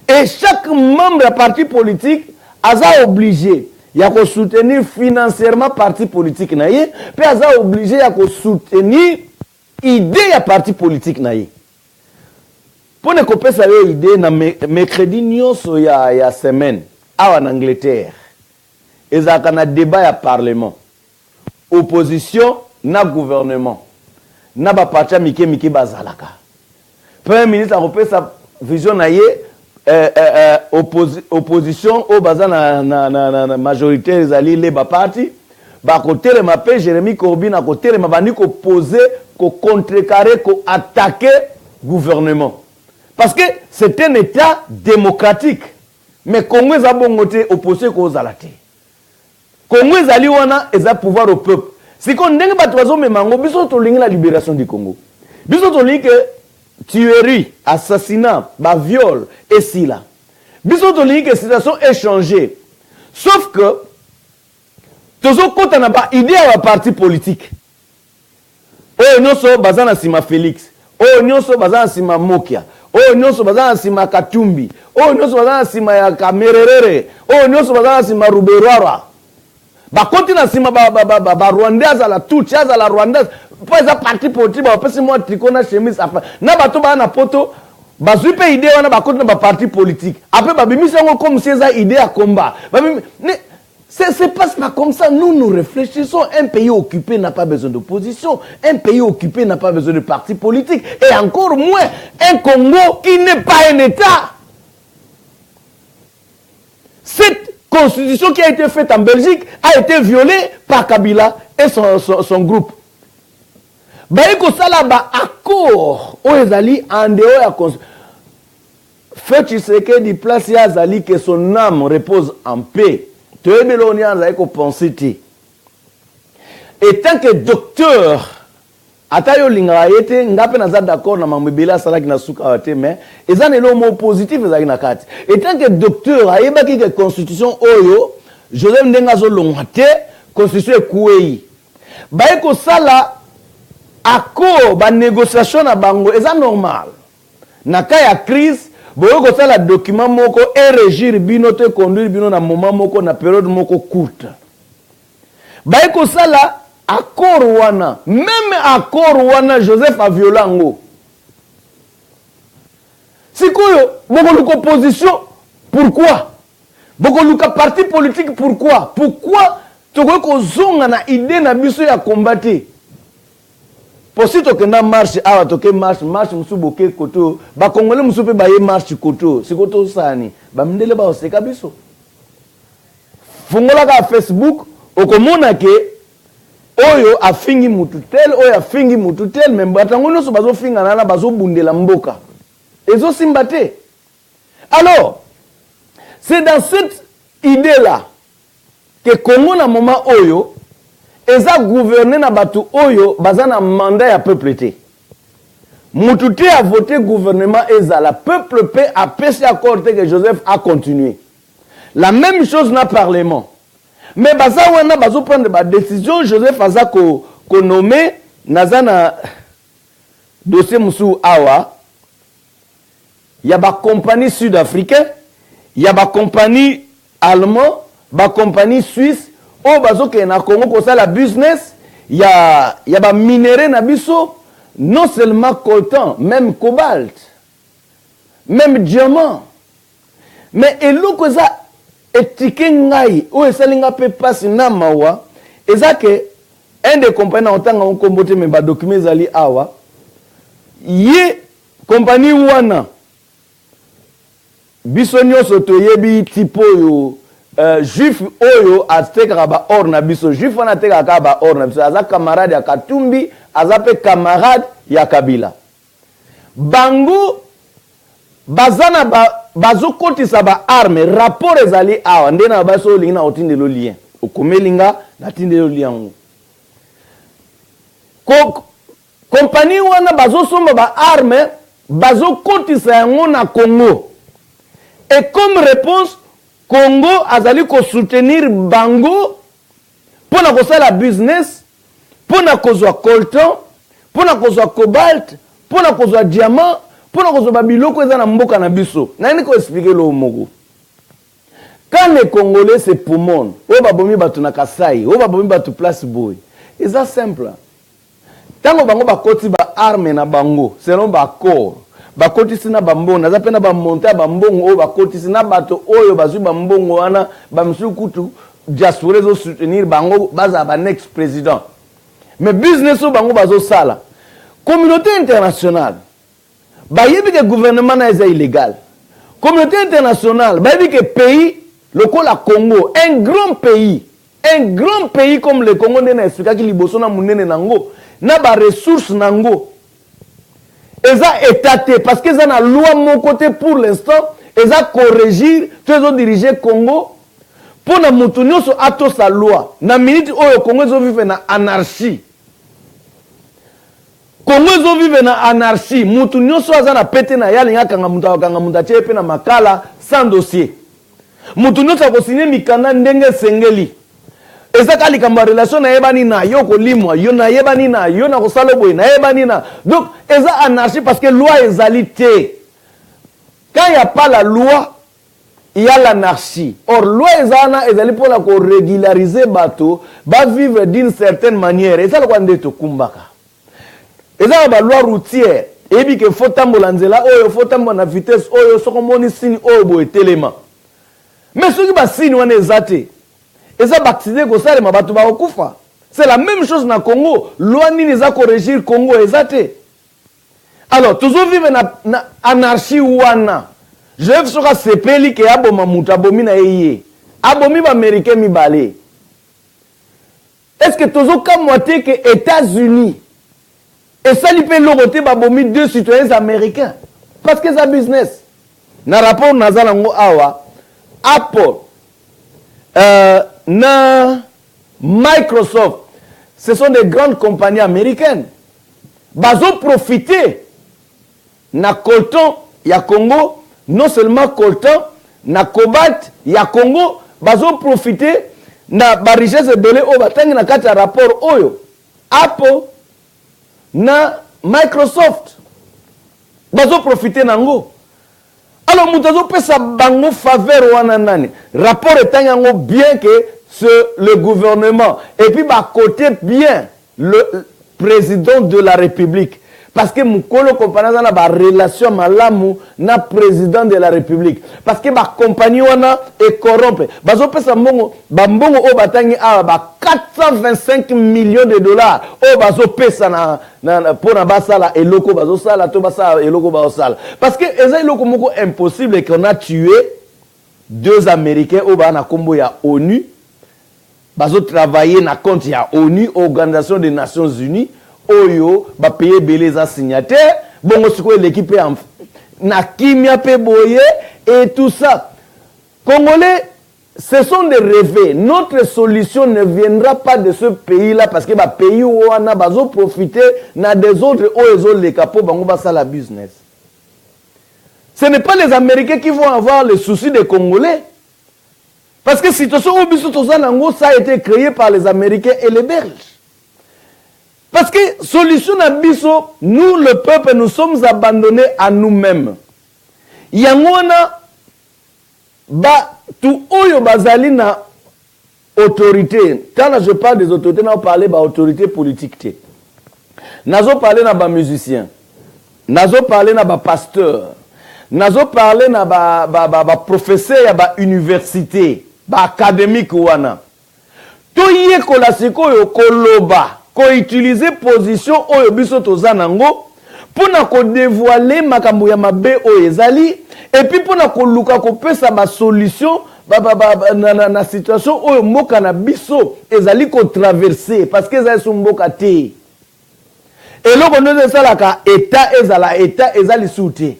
et chaque membre du parti politique aza obligé ya ko soutenir financièrement parti politique na ye pe aza obligé ya ko soutenir idée ya parti politique na ye pour ne kopesa yo idée na mercredi nyonso ya semaine awa en Angleterre ezaka na débat ya parlement opposition na gouvernement na ba parti mike bazalaka premier ministre akopesa vision na ye opposition au baza na majorité ezali Labour Party ba côté le mapé Jérémy Corbyn à côté le mabani ko poser ko contrecarrer ko attaquer gouvernement parce que c'est un état démocratique mais Congo za bongote opposé ko zalate Congo ezali wana eza pouvoir au peuple si ko ndenge ba tozo memango biso to lingi la libération du Congo biso to lingi que tuerie, assassinat, viol, et si là. Bisous to li que situation échangée. Sauf que, tozo kota na ba idée à la parti politique. Oh, nyonso bazana sima Félix. Oh, nyonso bazana sima Mokia. Oh, nyonso bazana sima Katumbi. Oh, nyonso bazana sima ya Kamererere. Oh, nyonso bazana sima Ruberwara. Ba koti na sima ba Rwandaise à la touche, à la Rwandaise. Pour les partis politiques, on peut se moi tricona chemise après. Na bato ba na poto, ba zupe idée wana ba contre ba parti politique. Après ba bimi sango comme si ça idée à combat. C'est pas comme ça. Nous réfléchissons. Un pays occupé n'a pas besoin d'opposition. Un pays occupé n'a pas besoin de parti politique. Et encore moins un Congo qui n'est pas un État. Cette constitution qui a été faite en Belgique a été violée par Kabila et son groupe. Baïko Salaba accord au Ezali en dehors de la constitution. Fait Tshisekedi place Yazali que son âme repose en paix. Tu es beloni Yazali penser. Et tant que docteur, Atayo Lingayete, ngape naza d'accord na mamebela salaki na suka wate mais ezane lo mot positif ezali na kati. Et tant que docteur ayeba ki que constitution oyo Joseph Ndenga zo longate constitution ekouei. Baïko Sala accord ba négociation na bango eza normal na cas ya crise boyo ko sala document moko et régir bino te conduire bino na moment moko na période moko courte ba ko sala accord wana même accord wana Joseph a violango sikoyo boko luko opposition pourquoi boko luka parti politique pourquoi toko ko zonga na idée na biso ya combattre. Pour si tu as marche, marche, musuboke koto, ba congolais musupe ba ye marche koto, si koto sani, ba mndele ba oseka biso. Fungola ka Facebook, okomona ke oyo afingi mututel, oyo afingi mututel, même batango no so bazo finga nana bazo bundela mboka. Ezo simbate. Alors, c'est dans cette idée-là que Congo na moment oyo eza gouverner na batu oyo bazana mandat ya peuple te. Mututé a voté gouvernement ezala peuple pe a pesi accord que Joseph a continué. La même chose na parlement. Mais baza wana bazo prendre ba décision Joseph aza ko nommé nazana dossier musu awa ya ba compagnie sud-africaine, ya ba compagnie allemand, ba compagnie suisse. Oh, bazo ke na Congo ko ça la business, ya ba minerai na biso, non seulement coltan, même cobalt, même diamant. Mais eloko za etike ngai, o esalinga pe passe na mawa, eza ke un des compagnies en tant qu'on combote mais ba document zali awa ye compagnie wana biso nyonso toyebi tipo yo juif oyo atekaka ba or na biso juif wana atekaka ba or na biso aza camarade ya Katumbi aza pe camarade ya Kabila bango bazana bazokotisa ba arme rapport ezali awa nde na baso lingi na otindelo lien okomelinga na tindelo lien compagnie wana bazosomba ba arme bazokotisa yango na Congo et comme réponse Congo azali ko soutenir bango pona kosala business pona kozwa coltan pona kozwa cobalt pona kozwa diamant pona kozwa babiloko eza na mboka na biso nani ko expliquer lo moko quand les Congolais se poumon o babomi batu na Kasai o babomi batu place boy eza simple tango bango bakoti ba arme na bango selon ba corps bakotisi na bambongo naza pena ba monter ba mbongo o bakotisi na bato oyo bazwi ba mbongo wana ba msukutu diaspora zo soutenir bango baza ba next président mais business o bango bazo sala communauté internationale bayebi que gouvernement na eza illégal communauté internationale bayebi que pays lokola Congo un grand pays comme le Congo ndena expliquer ki liboso na munene nango na ba ressources nango eza étaté parce que ça na loi mon côté pour l'instant eza corrigir tous les diriger Congo pour na mutu nyonso ato sa loi na minute oyo Congo zo vive na anarchie Congo zo vive na anarchie mutu nyonso aza na pete na yali ngaka kanga mutu chepe na makala sans dossier mutu nyonso ko signer mikanda ndenge sengeli eza kali kamba relation na yebani na yo ko limwa yo na yebani na yo na ko sala boy na yebani na donc eza anarchie parce que loi ezalité quand il y a pas la loi il y a l'anarchie or loi ezana ezali pour la ko régulariser bato ba vivre d'une certaine manière eza le kwande to kumbaka eza ba loi routière ebi ke faut tambola nzela oyo faut tambola na vitesse oyo soko moni signe oyo bo etelema mais soki ba signe wana ezate eza baptisé ko salema bato ba okufa c'est la même chose na Congo loi nini za corrigir Congo ezate alors toujours vivre na anarchie wana je veux soka sepeli ke aboma muta bomi na yeye abomi ba américain mi balé est-ce que toujours comme moitié que États-Unis et ça li pe logoté ba bomi deux citoyens américains parce que ça business na rapport nazala ngo awa Apple na Microsoft, ce sont des grandes compagnies américaines. Bazo profiter na coltan ya Congo, non seulement coltan, na cobalt ya Congo, bazo profiter na ba richesse belé o batangi na kati ya rapport oyo. Apple na Microsoft bazo profiter nango. Alors, nous pesa bango faveur wana nani. Rapport est bien que le gouvernement et puis bah côté bien le président de la République parce que mukolo compagnie na ba relation malamu na président de la République parce que ba compagnie wana est corrompue bazo pesa mbongo ba mbongo o batangi a ba 425 millions de dollars o bazo pesa na pour na basala eloko bazo sala to basala eloko bazo sala parce que eza eloko moko impossible qu'on a tué deux Américains au ba na kombo ya ONU bazo travailler na compte ya ONU Organisation des Nations Unies oyo ba payer beleza signataire bongo siko l'équipe na kimia pe boye et tout ça Congolais ce sont des rêves notre solution ne viendra pas de ce pays là parce que ba pays wana bazo profiter na des autres oyo les capos bango ba ça la business ce n'est pas les Américains qui vont avoir les soucis des Congolais parce que situation au biso tozanango ça a été créé par les Américains et les Belges. Parce que solution à biso, nous le peuple, nous sommes abandonnés à nous-mêmes. Yangona ba tout oyo bazali na autorité. Quand je parle des autorités, on parle ba autorité politique. Nazo parler na ba musicien. Nazo parler na ba pasteur. Nazo parler na ba professeur ya ba université, ba académique wana. toye kola sikoyo koloba ko utiliser position oyo biso tozanango pona ko dévoiler makambo ya mabe oyo ezali et puis pona ko luka ko pesa ba solution na situation oyo mboka na biso ezali ko traverser parce que ezali so mboka te eloko ndoze salaka état ezali soute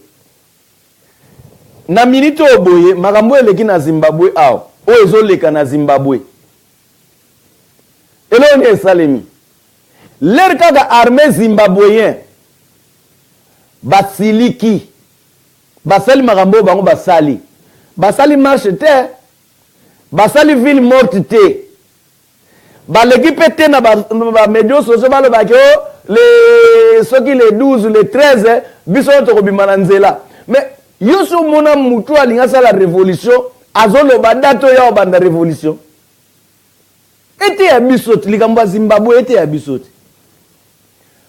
na minute oboye makambo eleki na Zimbabwe awo oyo ezoleka na Zimbabwe eloko ni esalemi l'air kaka armée zimbabwéen basiliki basali makambo bango basali marche te basali ville morte te baleki pete na ba médias sociaux balobaki les soki les 12 les 13 biso tokobima na nzela mais yoso mona mutu alinga sala révolution azoloba dato ya obanda révolution ete ya bisoti likambo ya Zimbabwe ete ya bisoti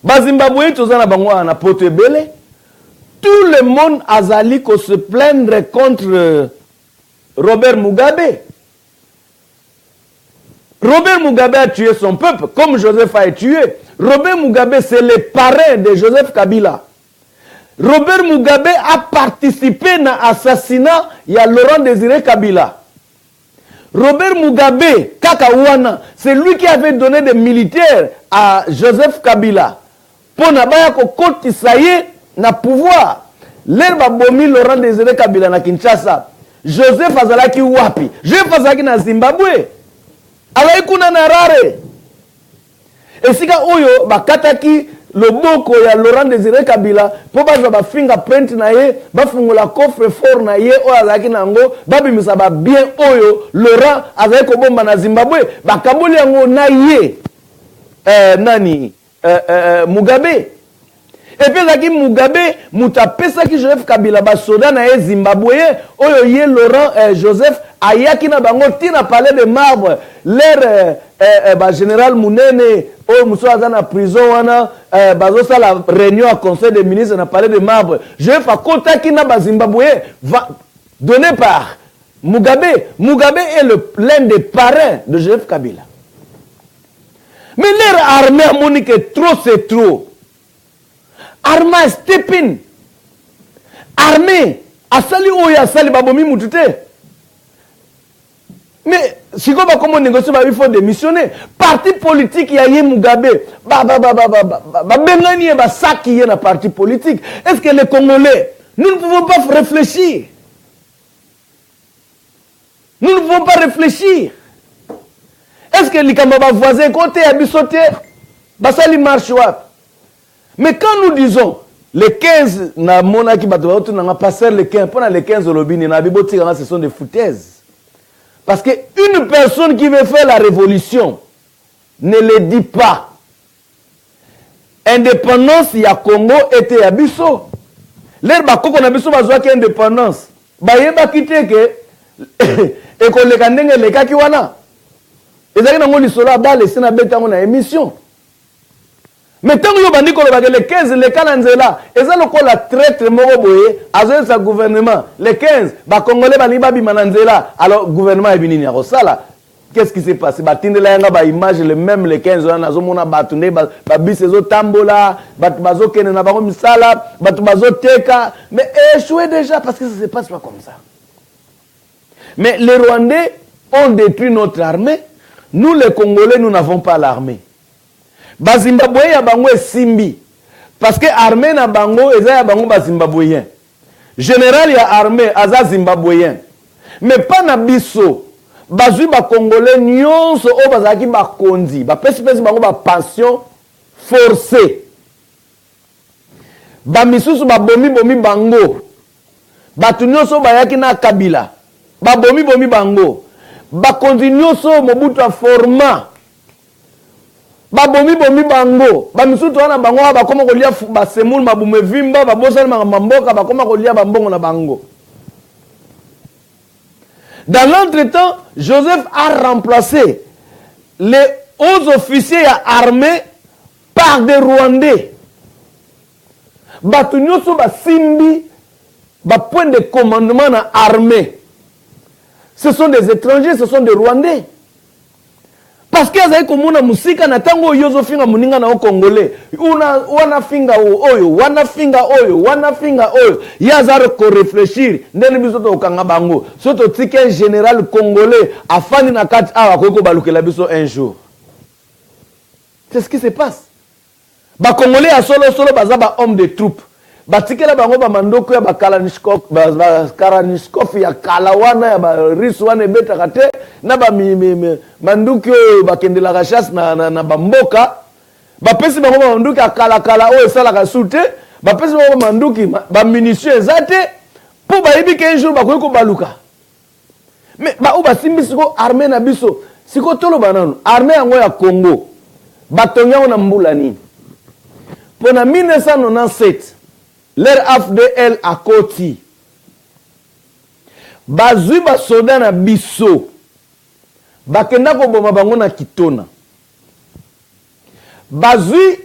ba Zimbabwe tozana bango na poto ebele tout le monde azali ko se plaindre contre Robert Mugabe. Robert Mugabe a tué son peuple comme Joseph a été tué. Robert Mugabe c'est le parrain de Joseph Kabila. Robert Mugabe a participé à l'assassinat de Laurent Désiré Kabila. Robert Mugabe, Kakawana, c'est lui qui avait donné des militaires à Joseph Kabila. Pour n'abaya ko koti saye na pouvoir. L'herbe bomi Laurent Désiré Kabila na Kinshasa. Joseph azalaki wapi? Joseph azalaki na Zimbabwe. Alai kuna na rare. Esika oyo bakataki loboko ya Laurent Désiré Kabila po bazwa ba fingerprint na ye, bafungola coffre fort na ye oyo azalaki nango, babimisa ba bien oyo Laurent azalaki kobomba na Zimbabwe, bakaboli yango na ye. Mugabe. Et puis zaki Mugabe mutapesa ki Joseph Kabila basoda na ye Zimbabwe oyo ye Laurent Joseph ayaki na bango tina palais de marbre l'air général Munene oyo muso aza na prison wana bazosa la réunion à conseil des ministres na palais de marbre Joseph akotaki na ba Zimbabwe donné par Mugabe. Mugabe est l'un des parrains de Joseph Kabila. Mais leur armée a monique trop c'est trop. Armée stepin. Armée asali oyo asali babomi mutute. Mais si quoi comment négocier il faut démissionner. Parti politique ya ye Mugabe bengani ba saki ye na parti politique. Est-ce que les Congolais nous ne pouvons pas réfléchir? Nous ne pouvons pas réfléchir. Est-ce que les Kambaba voisins côté abisoté basali marche wa? Mais quand nous disons les 15 na monaki bato na passer les 15 pendant les 15 lobini na biboti ce sont des foutaises. Parce que une personne qui veut faire la révolution ne le dit pas. Indépendance ya Congo était à biso. L'air bakoko na biso bazwa ki indépendance. Ba yeba kite ke e ko le kandenge le kaki wana. Ezaki na ngoli solo bale sina betango na émission. Mais tant que vous avez dit les 15, les Kalanzela, et ça le la traite moroboye, à ce gouvernement, les 15, les Congolais, les Babi Mananzela, alors le gouvernement est venu à Rosala. Qu'est-ce qui s'est passé? Batinde la yanga ba image le même les 15 ans nazo mona batunde ba bisezo tambola, bat bazo kene na ba misala, bat bazo teka, mais échoué déjà parce que ça se passe pas comme ça. Mais les Rwandais ont détruit notre armée, nous les Congolais nous n'avons pas l'armée. Ba Zimbabwe ya bango simbi parce que armée na bango eza ya bango ba Zimbabweyen. Général ya armée aza Zimbabweyen. Mais pas na biso. Bazui ba Congolais nyonso o bazaki ba konzi, ba pesi bango ba pension forcée. Ba misusu ba bomi bango. Batu nyonso bayaki na Kabila. Ba bomi bango. Ba konzi nyonso Mobutu a format. Ba bomi bango ba misutu wana bango ba koma kolia ba semul mabume vimba ba bosana mamboka ba koma kolia ba mbongo na bango. Dans l'entretemps, Joseph a remplacé les hauts officiers armés par des Rwandais. Batu nyoso ba simbi ba point de commandement na armée. Ce sont des étrangers, ce sont des Rwandais. Parce que azali komona musika na tango yozo finga muninga na congolais wana finga oyo wana finga oyo yazaro ko réfléchir ndeni biso to kanga bango soto tike un général congolais afani na kati awa ko balukela biso un jour. C'est ce qui se passe. Ba congolais a solo baza ba homme de troupe batikela bango ba mandoko ya ba Kalashnikov ya kalawana ya ba riswana beta kate na ba manduki bakendela ka chasse na bamboka bapesi bango manduki akala o esala ka sute bapesi bango manduki ba munitions ezate po ba yebi ke un jour ba ko baluka mais ba o basimbi siko armée na biso siko tolo banano armée yango ya Congo batonga na mbula nini pona 1997 leur AFDL à Koti. Bazui ba soda na biso. Bakenda ko boma bango na Kitona. Bazui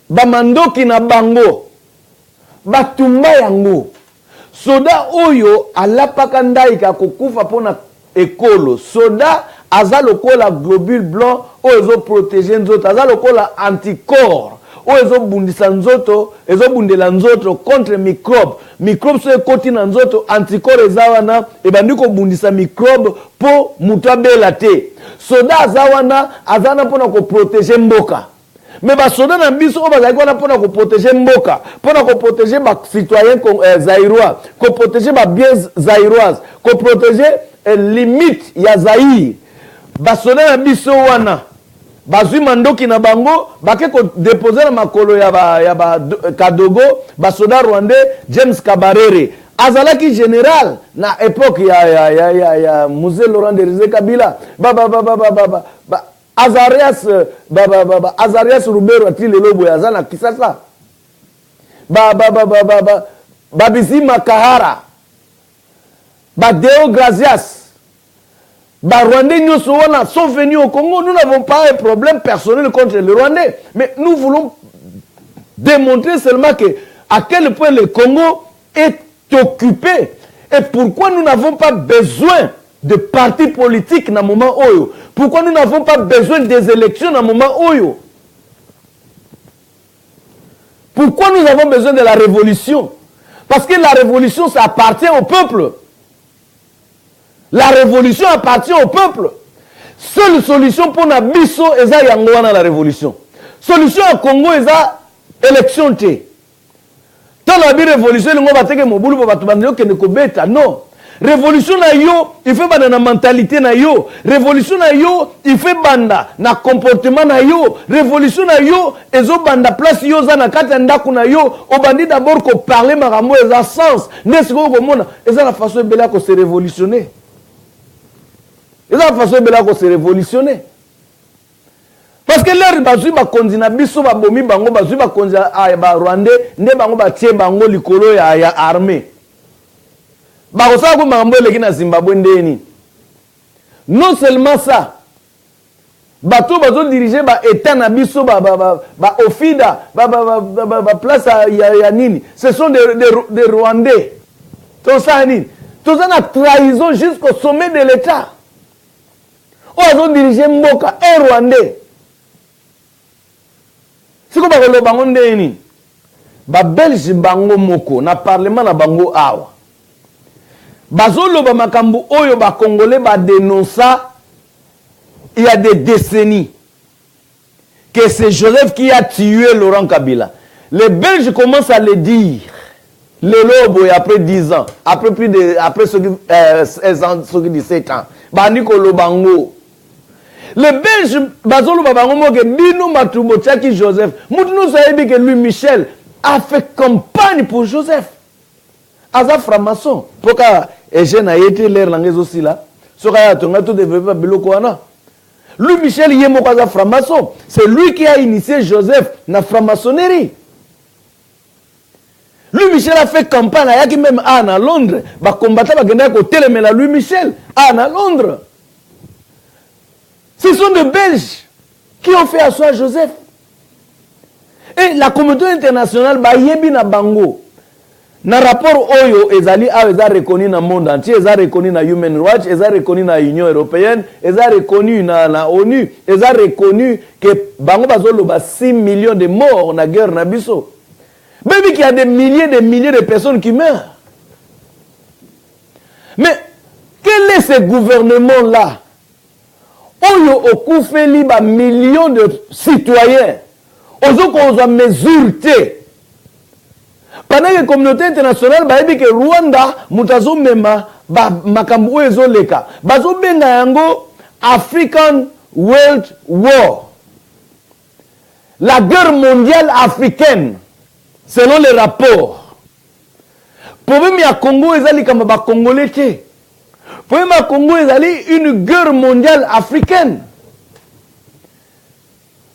ba mandoki na bango. Batumba yango. Soda oyo alapaka ndai ka kokufa pona ekolo. Soda azalo kola globule blanc ozo protéger nzoto. Azalo kola anticorps. Ezo bundisa nzoto, ezo bundela nzoto contre microbe. Microbe so ekoti na nzoto, anticorps ezawana, ebandiko bundisa microbe po mutabela te. Soda azawana, azana pona ko protéger mboka. Mais ba soda na biso o bazali kona pona ko protéger mboka, pona ko protéger ba citoyens zaïrois, ko protéger ba biens zaïroises, ko protéger limite ya Zaïre. Ba soda na biso wana bazui mandoki na bango bake ko déposer na makolo ya ba Kadogo basoda rwandais James Kabarere azalaki général na époque ya musée Laurent Désiré Kabila Azarias Azarias Rubero atile lobo yazana kisasa Babizima Kahara Deo Gracias. Les Rwandais sont venus au Congo. Nous n'avons pas un problème personnel contre les Rwandais. Mais nous voulons démontrer seulement à quel point le Congo est occupé. Et pourquoi nous n'avons pas besoin de partis politiques dans le moment où. Pourquoi nous n'avons pas besoin des élections dans le moment où. Pourquoi nous avons besoin de la révolution. Parce que la révolution, ça appartient au peuple. La révolution appartient au peuple. Seule solution pour Nabiso est la révolution. Solution à Congo est la élection. Tant la révolution, non. Révolution na yo, il fait banda na mentalité na yo. Révolution na yo, il fait banda na comportement na yo. Révolution na yo, ezo banda place yo za na kata ndaku na yo. Obandi d'abord ko parler makambo eza sens. N'est-ce ko mona, eza la façon bela ko se révolutionner. Eza la façon bela ko se révolutionner. Parce que leur bazui ba konzina biso ba bomi bango bazui ba konza ba Rwandais, nde bango ba tie bango likolo ya armée. Non seulement ça, bateau bazo diriger ba état na biso ba ofida ba place ya nini. Ce sont des Rwandais. Tout ça nini. Tout ça na trahison jusqu'au sommet de l'état. On bazo diriger mboka un Rwandais. C'est comme ba bango ndeni. Ba Belge bango moko na parlement na bango awa. Bazolo ba makambu oyo ba Congolais ba dénonça il y a des décennies que c'est Joseph qui a tué Laurent Kabila. Les Belges commencent à le dire. Le lobo après 10 ans, après ce qui 17 ans. Baniko lobango. Les Belges bazolo ba bango mo ke bino matumbo tchaki Joseph. Moutou sayebi que lui Michel a fait campagne pour Joseph. Aza franc-maçon. Pourquoi Eugène a été l'air langues aussi là. Soka tonga tout développé biloko wana. Lui Michel Yemo Aza franc-maçon. C'est lui qui a initié Joseph na franc-maçonnerie. Lui Michel a fait campagne à même à Londres. Ba combattre ba genda ko telemela lui Michel à Londres. Ce sont des Belges qui ont fait asseoir Joseph. Et la communauté internationale ba yebi na bango. Na rapport oyo ezali a eza reconnu dans le monde entier, eza reconnu na Human Rights, eza reconnu na Union européenne, eza reconnu na ONU, eza reconnu que bango bazoloba 6 millions de morts na guerre na biso. Même qu'il y a des milliers de personnes qui meurent. Mais quel est ce gouvernement-là? Oyo okufeli ba millions de citoyens. Ozo ko mesuré. Pendant que la communauté internationale ba dit que Rwanda mutazo mema ba makambo ezo leka. Bazo benga yango African World War. La guerre mondiale africaine selon les rapports. Problème ya Congo ezali kama ba Congolais te. Problème ya Congo ezali une guerre mondiale africaine.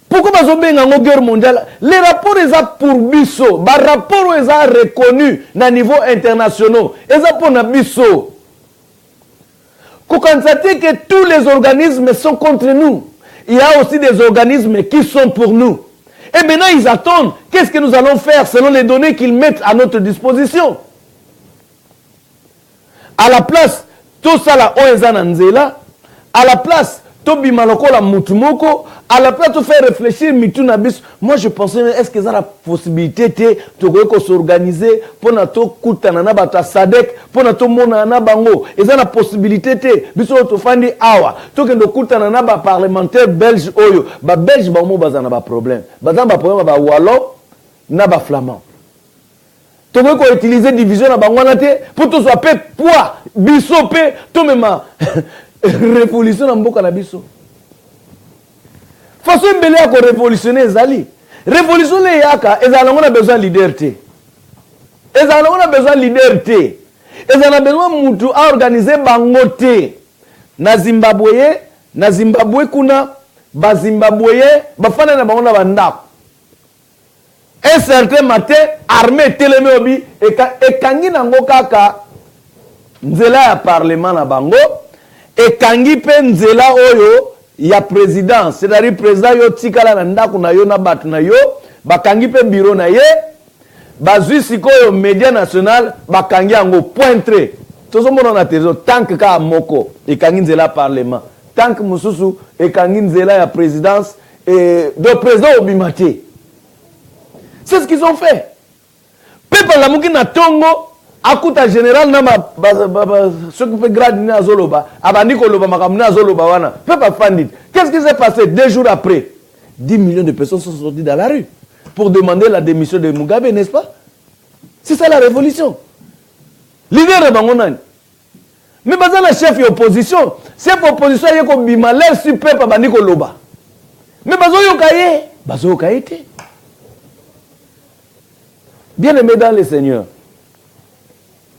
Pourquoi bazobenga ngo guerre mondiale? Les rapports eza pour biso, ba rapport eza reconnu na niveau international, eza pour na biso. Ko constater que tous les organismes sont contre nous. Il y a aussi des organismes qui sont pour nous. Et maintenant ils attendent qu'est-ce que nous allons faire selon les données qu'ils mettent à notre disposition. À la place tout ça là oeza na nzela, à la place Tobi Malokola Mutumoko, à la place de faire réfléchir Mituna bis. Moi je pensais, est-ce qu'il y a la possibilité de s'organiser pour notre Koutanana Bata Sadek, pour notre Monana Bango. Est-ce qu'il y a la possibilité de biso to fandi awa, to kendo Koutanana ba parlementaire belge oyo, ba belge ba mo bazana ba problème. Bazana ba problème ba wallon na ba flamand. To ko utiliser division na bangwana te pour to soit pe poids biso pe to mema révolution na mboka na biso. Façon mbele ya ko révolutionner ezali. Révolution le yaka ezala ngona besoin liberté. Ezala ngona besoin liberté. Ezala besoin mutu a organiser bango te. Na Zimbabwe kuna ba Zimbabwe bafana na bango na bandako. Un certain matin armée teleme obi ekangi nango kaka nzela ya parlement na bango. Et kangi pe nzela oyo ya président, c'est-à-dire président yo tikala na ndako na yo na bat na yo, bakangi pe bureau na ye, bazui sikoyo média national, bakangi yango pointre. Tozo mona na tezo tank ka moko, e kangi nzela parlement. Tank mususu e kangi nzela ya présidence et de président obimate. C'est ce qu'ils ont fait. Pepe la muki na tongo akuta général na ce qui fait grade ni azoloba abandi ko loba makamni azoloba wana peuple fandit. Qu'est-ce qui s'est passé 2 jours après? 10 millions de personnes sont sorties dans la rue pour demander la démission de Mugabe, n'est-ce pas? C'est ça la révolution. Leader de bangonani. Mais bazana chef de opposition, chef opposition yeko bima l'air sur peuple abandi ko loba. Mais bazo yokaye te. Bien aimé dans le Seigneur.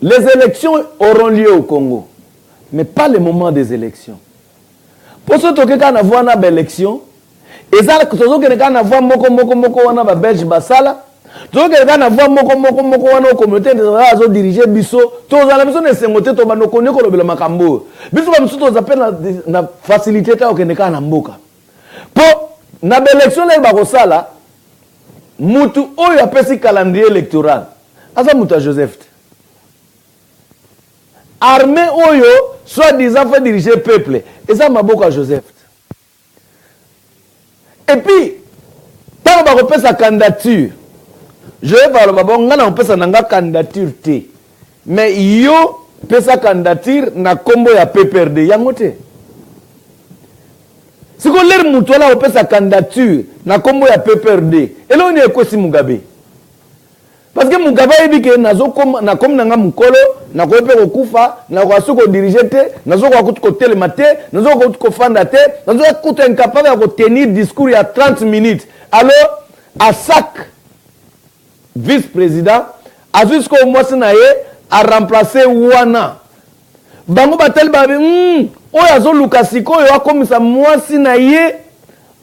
Les élections auront lieu au Congo, mais pas le moment des élections. Pour ce qui est avoir une élection, et ça, ce qui est avoir moko wana ba belge basala, ce qui est avoir moko wana communauté de diriger biso, tous les besoin de se monter to bano konyo ko lobela makambo. Biso ba msuto zape na facilité ta okendeka na mboka. Pour na élection la ba kosala, mutu oyo apesi calendrier électoral. Asa muta Joseph. Armée oyo soi-disant fait diriger le peuple. Et ça m'a beaucoup à Joseph. Et puis, quand on va repasser sa candidature, je vais voir le babon, on peut sa candidature T. Mais yo peut sa candidature na combo ya PPRD yangote. Si on l'air mutola on peut sa candidature na combo ya PPRD. Et là on est quoi si Mugabe? Parce que Mugabe dit que nazo na comme nanga mukolo na ko pe kokufa na ko suko diriger te nazo ko ko telemate nazo ko fanda te nazo ko incapable de tenir discours à 30 minutes. Alors à chaque vice-président a jusqu'au mois sinaye a remplacer wana bango batel babe oyo azo lukasiko yo akomisa mois sinaye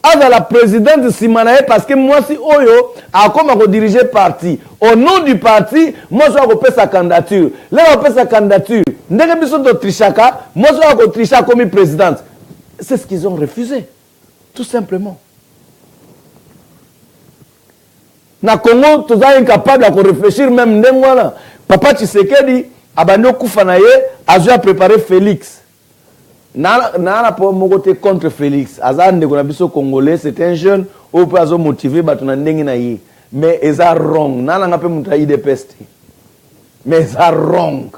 à la présidente Simanae parce que moi si Oyo a comme diriger parti au nom du parti moi je vais faire sa candidature là on fait sa candidature ndenge biso de trichaka moi je vais tricher comme présidente c'est ce qu'ils ont refusé tout simplement na Congo tous incapable de réfléchir même ndenge voilà Papa Tshisekedi abando kufa na ye a préparé Félix. Na pas mogote contre Félix. Azande ko na biso congolais, c'est un jeune au peut azo motivé batu na ndenge na ye. Mais eza wrong. Na nga pe muta IDPS. Mais eza wrong.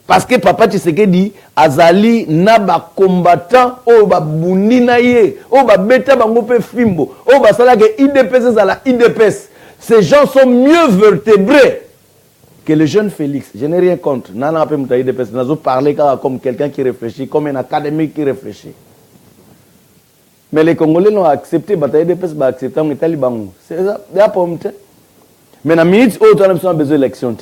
Parce que Papa Tshisekedi azali na ba combattant o ba bundi na ye, o ba beta bango pe fimbo, o ba sala ke IDPS za la IDPS. Ces gens sont mieux vertébrés que le jeune Félix. Je n'ai rien contre. Nana pe muta IDPS nazo parler comme quelqu'un qui réfléchit, comme un académique qui réfléchit. Mais les Congolais l'ont accepté, bataille IDPS ba accepter on etali bango. C'est ça, ya pomte. Mais na minute où on a besoin d'élection.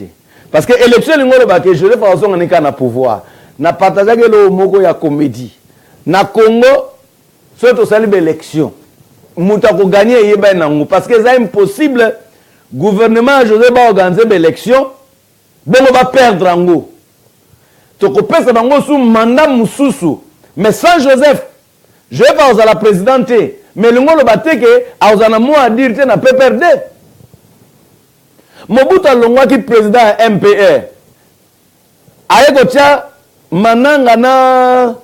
Parce que l'élection, je vais faire un pouvoir. Na partage le moko ya comédie. Na Congo, soit au salut l'élection. Mouta ko gagner yeba nango parce que c'est impossible. Gouvernement Joseph va organiser l'élection. Bon on va perdre ango. To ko pesa bango sous mandat mususu. Mais sans Joseph, je vais pas à la présidente. Mais le ngolo bateke a osana mo à dire na PPRD. Mobutu alongwa ki président MPR. Aye ko tia mananga na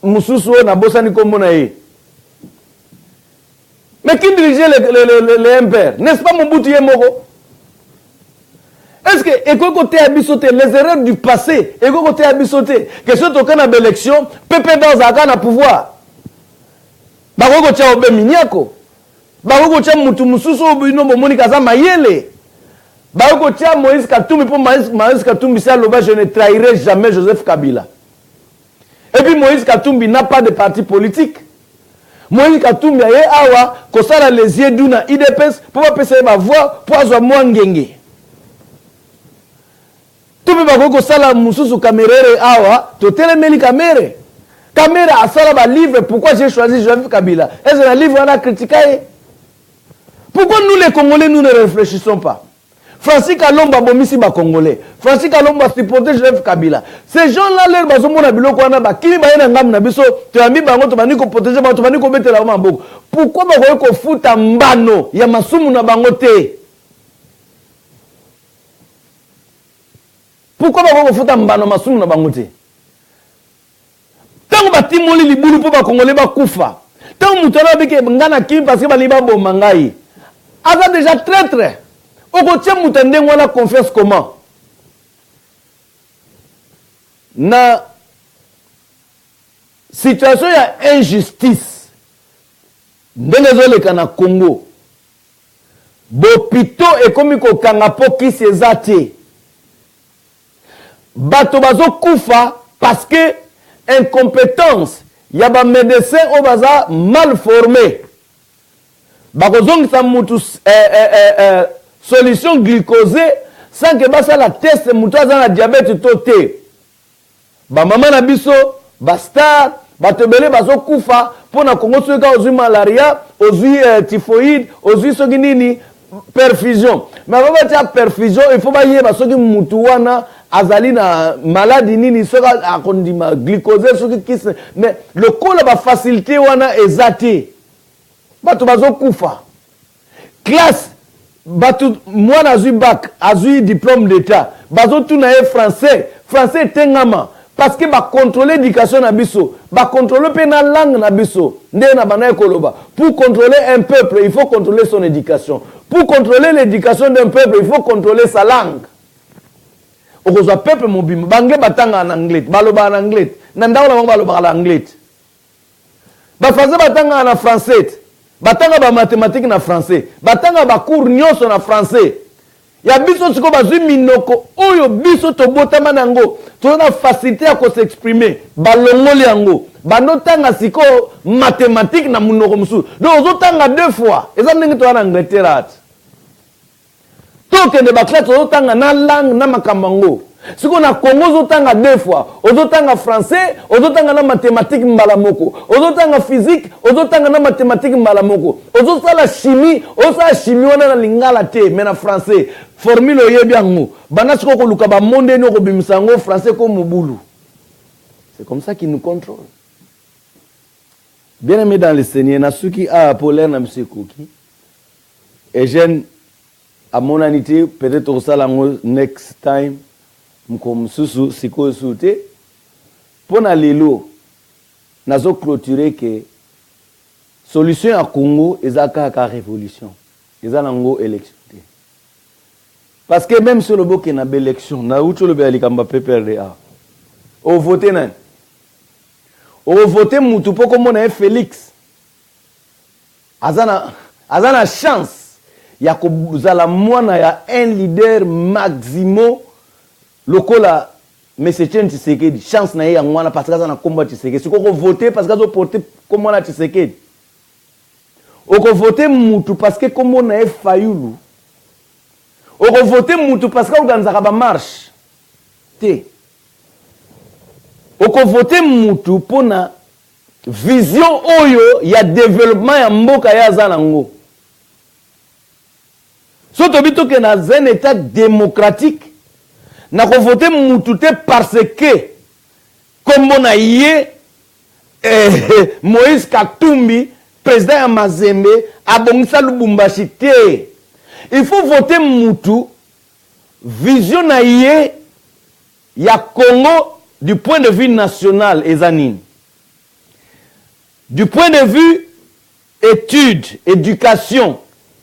mususu na bosani kombo na ye. Mais qui dirigeait le MPR? N'est-ce pas Mobutu Yemoko? Est-ce que côté abisoté les erreurs du passé et côté abisoté que ce token à l'élection Pepe dans un pouvoir. Bako tia obe miniako. Bako tia mutu mususu obino bomoni kaza mayele. Bako tia Moïse Katumbi pour Moïse Katumbi ça je ne trahirai jamais Joseph Kabila. Et puis Moïse Katumbi n'a pas de parti politique. Moïse Katumbi a awa kosala les yeux d'una IDPS pour pas passer ma voix pour avoir moins ngenge. Tout le monde kosala mususu kamérere awa to telemeli kamere. Kamera a sala ba livre pourquoi j'ai choisi Joseph Kabila. Est-ce que le livre on a critiqué? Pourquoi nous les Congolais nous ne réfléchissons pas? Francis Kalomba bomisi ba Congolais. Francis Kalomba supporter Joseph Kabila. Ces gens-là leur bazo mona biloko wana ba kili ba yena ngam na biso to yambi bango to bani ko protéger ba to bani ko betela ba maboko. Pourquoi ba ko futa mbano ya masumu na bango te? Pourquoi ba ko futa mbano masumu na bango te? Tant ba timoli libulu po ba Congolais ba kufa. Tant mutana bike ngana kimi parce que ba liba bo mangai. Ava déjà traître. Okotia mutande ngwana confiance comment? Na situation ya injustice ndengezoleka na Congo. Bopito ekomi ko kanga pokisi ezate. Bato bazo kufa parce que incompétence ya ba médecin o baza mal formé. Bakozongisa mutu solution glucosée sans que basa la test mutu aza na diabète toté. Ba mama na biso, ba star, ba tebele bazo kufa pona Congo soka ozui malaria, ozui typhoïde, ozui soki nini perfusion. Mais baba tia perfusion, il faut ba yeba soki mutu wana azali na maladie nini soka akondima glucosée soki kis mais le col ba facilité wana ezati. Bato bazo kufa. Classe Batou, moi j'ai bac, j'ai diplôme d'état. Bazo tout na français, français tengama parce que ba contrôler l'éducation na biso, ba contrôler pena langue na biso. Ndé na bana ekoloba. Pour contrôler un peuple, il faut contrôler son éducation. Pour contrôler l'éducation d'un peuple, il faut contrôler sa langue. Okozwa peuple mobimba, bange batanga en anglais, baloba en anglais. Nandaola baloba en anglais. Ba français batanga en français. Batanga ba mathématiques na français, batanga ba cours nyonso na français. Ya biso siko bazui minoko oyo biso to botama nango, to na facilité à s'exprimer, balongoli yango. Bando tanga siko mathématiques na munoko musu. Donc ozo tanga deux fois. Eza ndenge to na Angleterre. To ke de ba classe ozo tanga na langue na makambango. Siko na Congo ozotanga deux fois, ozotanga français, ozotanga na mathématiques mbala moko, ozotanga physique, ozotanga na mathématiques mbala moko, ozosala chimie, ozosala chimie wana na lingala te, mais na français, formule oyebi yango, bana siko koluka ba monde no ko bimisa ngo français ko mobulu. C'est comme ça qu'ils nous contrôlent. Bien aimé dans le Seigneur, nasuki a Paulin na monsieur Koki. Eugène à mon anité peut-être au salango next time m'kom susu siko souté pour na lelo nazo clôturer que solution à Congo ezaka ka révolution ezanango élection parce que même sur le bok na élection na ucho le balikamba PPRDA au voter nan au voter mutu poko mona Félix azana chance ya kozala mwana ya un leader maximo lokola Monsieur Tshisekedi chance na ye ya mwana parce que azana komba Tshisekedi siko ko voter parce que azo porter comme mwana Tshisekedi oko voter mutu parce que comme na e Fayulu oko voter mutu parce que organizaka ba marche te oko voter mutu pona vision oyo ya développement ya mboka ya zanango. So to bito ke na un état démocratique na ko voter mutu te parce que comme na yé Moïse Katumbi président ya Mazembe abongisa Lubumbashi te. Il faut voter mutu vision na yé ya Congo du point de vue national ezanine. Du point de vue études, éducation,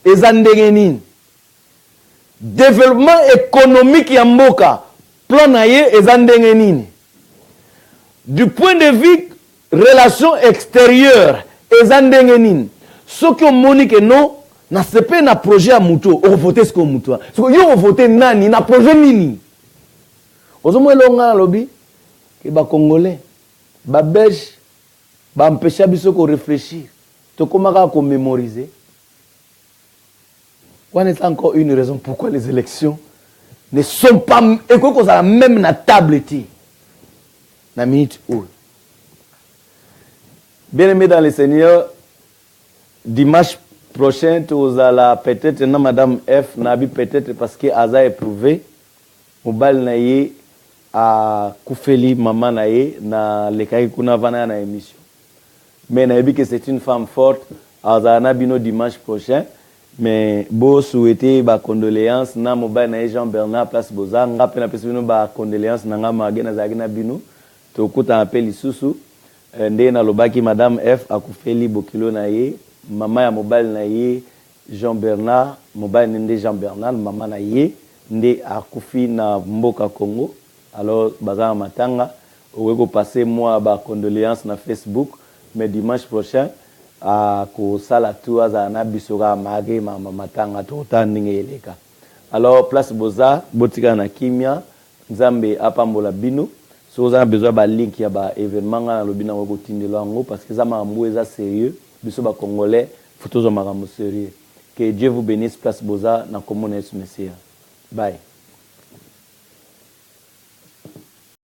ezandengenine. Développement économique ya mboka, plan na ye ezandengenine. Du point de vue relations extérieures, ezandengenine. Ce que monique non, na sepe na projet à muto, on vote ce qu'on muto. Ce que yo vote nani na projet nini. Ozomo elonga lobby ke ba congolais, ba belge ba empêcher biso ko réfléchir to komaka ko mémoriser. On est encore une raison pourquoi les élections ne sont pas et que ça même na table na minute où. Bien aimé dans le Seigneur, dimanche prochain tu allala peut-être na madame F nabi peut-être parce que aza éprouvé mobile na ye a kufeli maman na ye na lekai kuna vana na émission. Mais nabi que c'est une femme forte azana bino dimanche prochain mais beau souhaiter ba condoléances na mobile na Jean Bernard place Boza ngape na pesa bino ba condoléances na ngama gena zagina bino to kuta appel isusu nde na lobaki madame F akufeli bokilo na ye mama ya mobile na ye Jean Bernard mobile nde Jean Bernard mama na ye nde akufi na mboka Congo. Alors baza matanga oweko passer moi ba condoléances na Facebook mais dimanche prochain à ko sala tu azana bisoka mage mama matanga to tandinga eleka. Alors place Boza botika na kimia nzambe apambola bino so za besoin ba link ya ba événement na lobina ko tindelo ngo parce que ça m'a emboué sérieux biso ba congolais photos au makambo sérieux. Que Dieu vous bénisse place Boza na commune Messia. Bye.